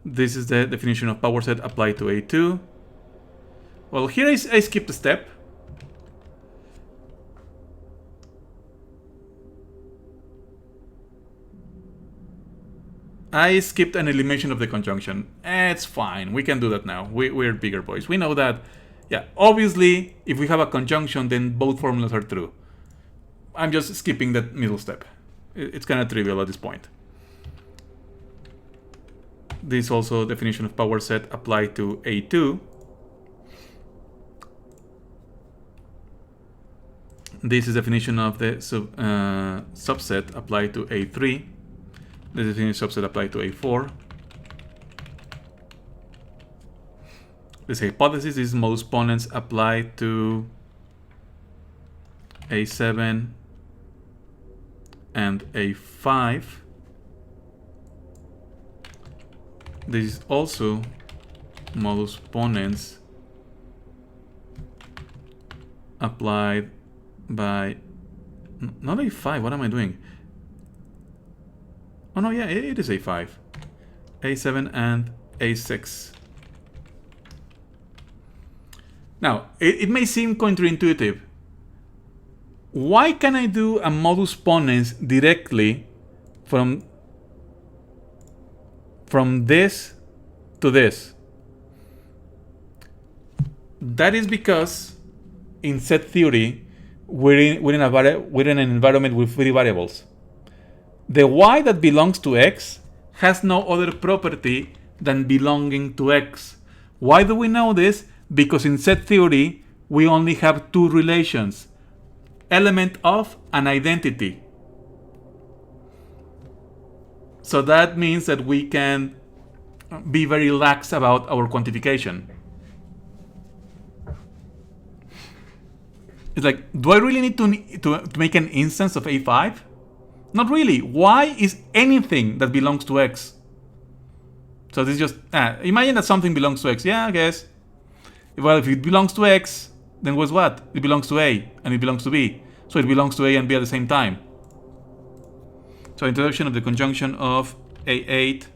This is the definition of power set applied to A2. Well, here I skipped a step. I skipped an elimination of the conjunction. It's fine. We can do that now. We're bigger boys. We know that. Yeah, obviously, if we have a conjunction, then both formulas are true. I'm just skipping that middle step. It's kind of trivial at this point. This is also definition of power set applied to A2. This is definition of the subset applied to A3. This is definition subset applied to A4. This hypothesis is modus ponens applied to A7 and A5. This is also modus ponens applied by, not A5, what am I doing? Oh no, yeah, it is A5. A7 and A6. Now, it may seem counterintuitive. Why can I do a modus ponens directly from this to this? That is because in set theory, we're in an environment with three variables. The y that belongs to x has no other property than belonging to x. Why do we know this? Because in set theory, we only have two relations, element of and identity. So that means that we can be very lax about our quantification. It's like, do I really need to make an instance of A5? Not really. Y is anything that belongs to X. So this is just, imagine that something belongs to X. Yeah, I guess. Well, if it belongs to X, then what's what? It belongs to A, and it belongs to B. So it belongs to A and B at the same time. So introduction of the conjunction of A8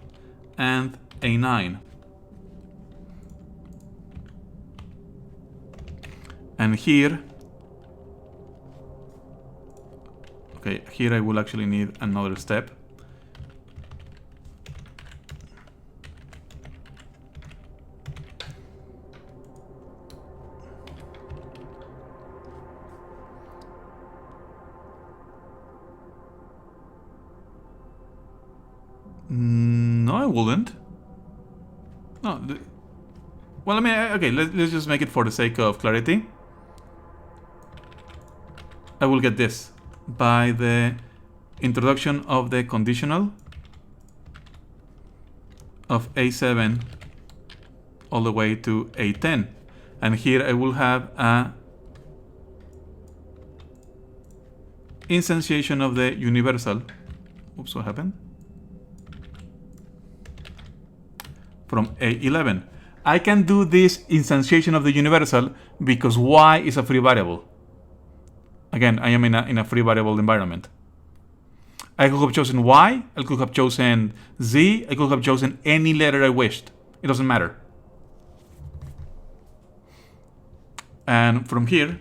and A9. And here, okay, here I will actually need another step. No, I wouldn't. No. Well, I mean, okay, let's just make it for the sake of clarity. I will get this by the introduction of the conditional of A7 all the way to A10. And here I will have a instantiation of the universal. Oops, what happened? From A11. I can do this instantiation of the universal because y is a free variable. Again, I am in a free variable environment. I could have chosen y, I could have chosen z, I could have chosen any letter I wished. It doesn't matter. And from here,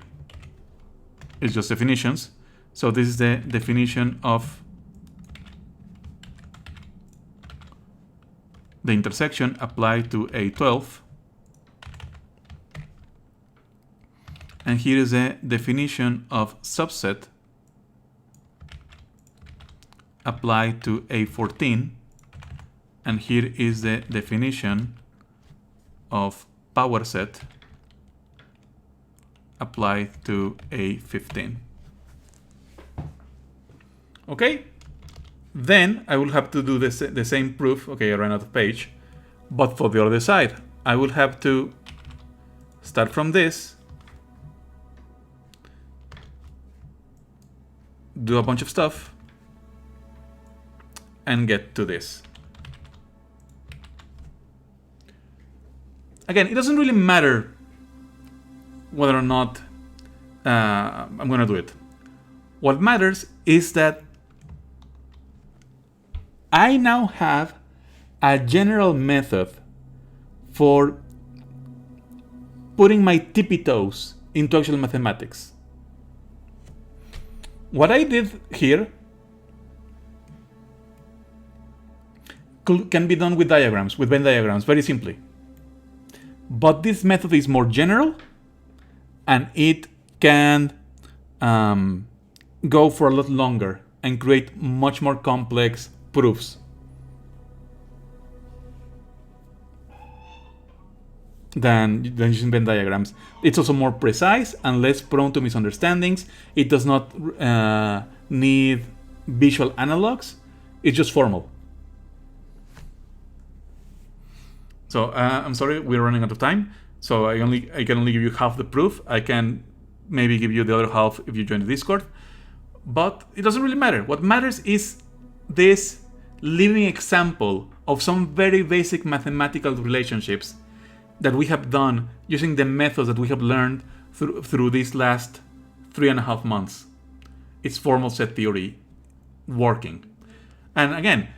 it's just definitions. So this is the definition of the intersection applied to A12. And here is a definition of subset applied to A14. And here is the definition of power set applied to A15. Okay? Then I will have to do the same proof. Okay, I ran out of page. But for the other side, I will have to start from this, do a bunch of stuff, and get to this. Again, it doesn't really matter whether or not I'm going to do it. What matters is that I now have a general method for putting my tippy toes into actual mathematics. What I did here can be done with diagrams, with Venn diagrams, very simply. But this method is more general, and it can go for a lot longer and create much more complex proofs than using Venn diagrams. It's also more precise and less prone to misunderstandings. It does not need visual analogs. It's just formal. So I'm sorry, we're running out of time. So I can only give you half the proof. I can maybe give you the other half if you join the Discord. But it doesn't really matter. What matters is this living example of some very basic mathematical relationships that we have done using the methods that we have learned through these last 3.5 months. It's formal set theory working. And again,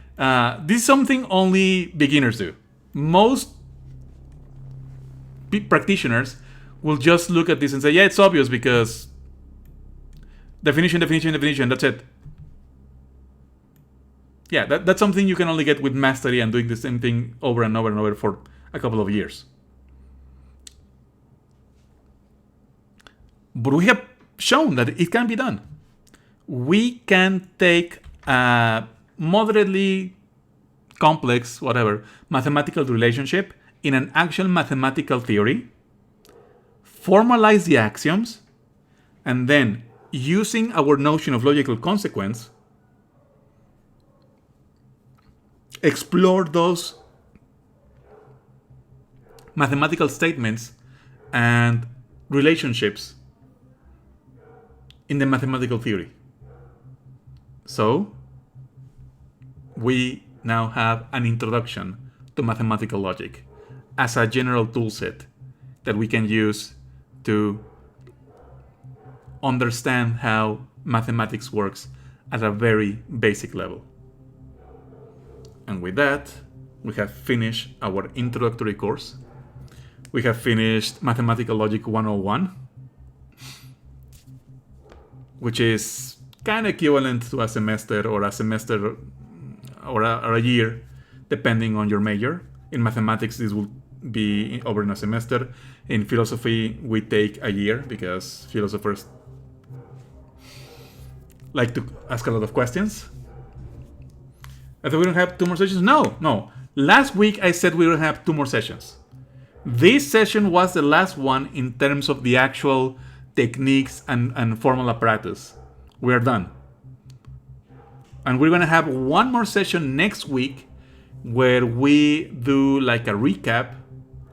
this is something only beginners do. Most practitioners will just look at this and say, yeah, it's obvious because definition, that's it. Yeah, that's something you can only get with mastery and doing the same thing over and over and over for a couple of years. But we have shown that it can be done. We can take a moderately complex, whatever, mathematical relationship in an actual mathematical theory, formalize the axioms, and then using our notion of logical consequence, explore those mathematical statements and relationships in the mathematical theory. So, we now have an introduction to mathematical logic as a general tool set that we can use to understand how mathematics works at a very basic level. And with that, we have finished our introductory course. We have finished Mathematical Logic 101, which is kind of equivalent to a semester or a year, depending on your major. In mathematics, this will be over in a semester. In philosophy, we take a year because philosophers like to ask a lot of questions. I thought we don't have 2 more sessions. No. Last week I said we don't have 2 more sessions. This session was the last one in terms of the actual techniques and formal apparatus. We're done. And we're going to have 1 more session next week where we do like a recap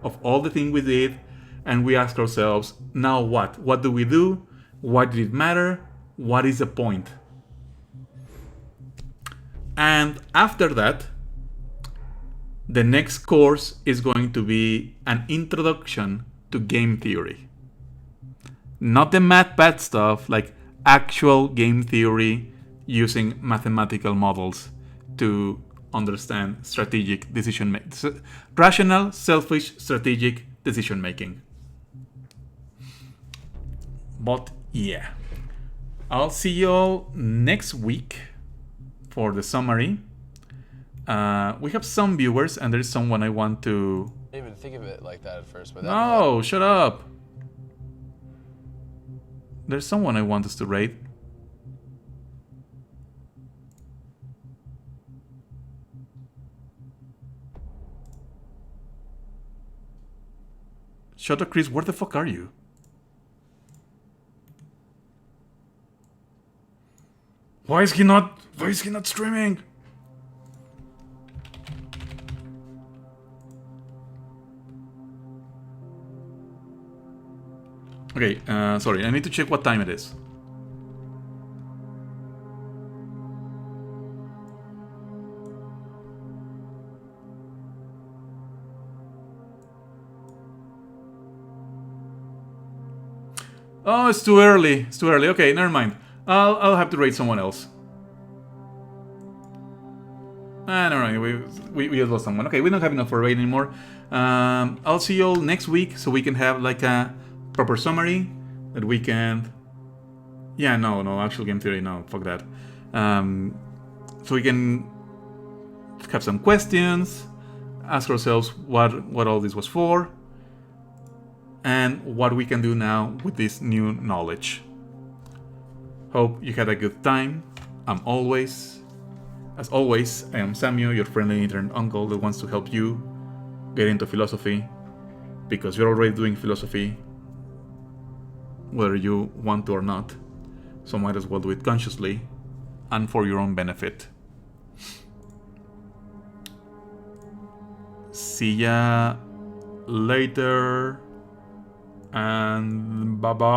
of all the things we did and we ask ourselves, now what? What do we do? Why did it matter? What is the point? And after that, the next course is going to be an introduction to game theory. Not the math bad stuff, like actual game theory using mathematical models to understand strategic decision making. Rational, selfish, strategic decision making. But yeah, I'll see you all next week for the summary. We have some viewers, and there's someone I want to... I didn't even think of it like that at first. But no, shut up. There's someone I want us to rate. Shut up, Chris. Where the fuck are you? Why is he not streaming? Okay, sorry, I need to check what time it is. Oh, it's too early. It's too early. Okay, never mind. I'll have to rate someone else. Never mind. We just lost someone. Okay, we don't have enough for rate anymore. I'll see you all next week so we can have like a proper summary that we can... Yeah, no, actual game theory, no, fuck that. So we can have some questions, ask ourselves what all this was for, and what we can do now with this new knowledge. Hope you had a good time. As always, I am Samuel, your friendly internet uncle that wants to help you get into philosophy, because you're already doing philosophy, whether you want to or not. So might as well do it consciously and for your own benefit. See ya later, and bye-bye.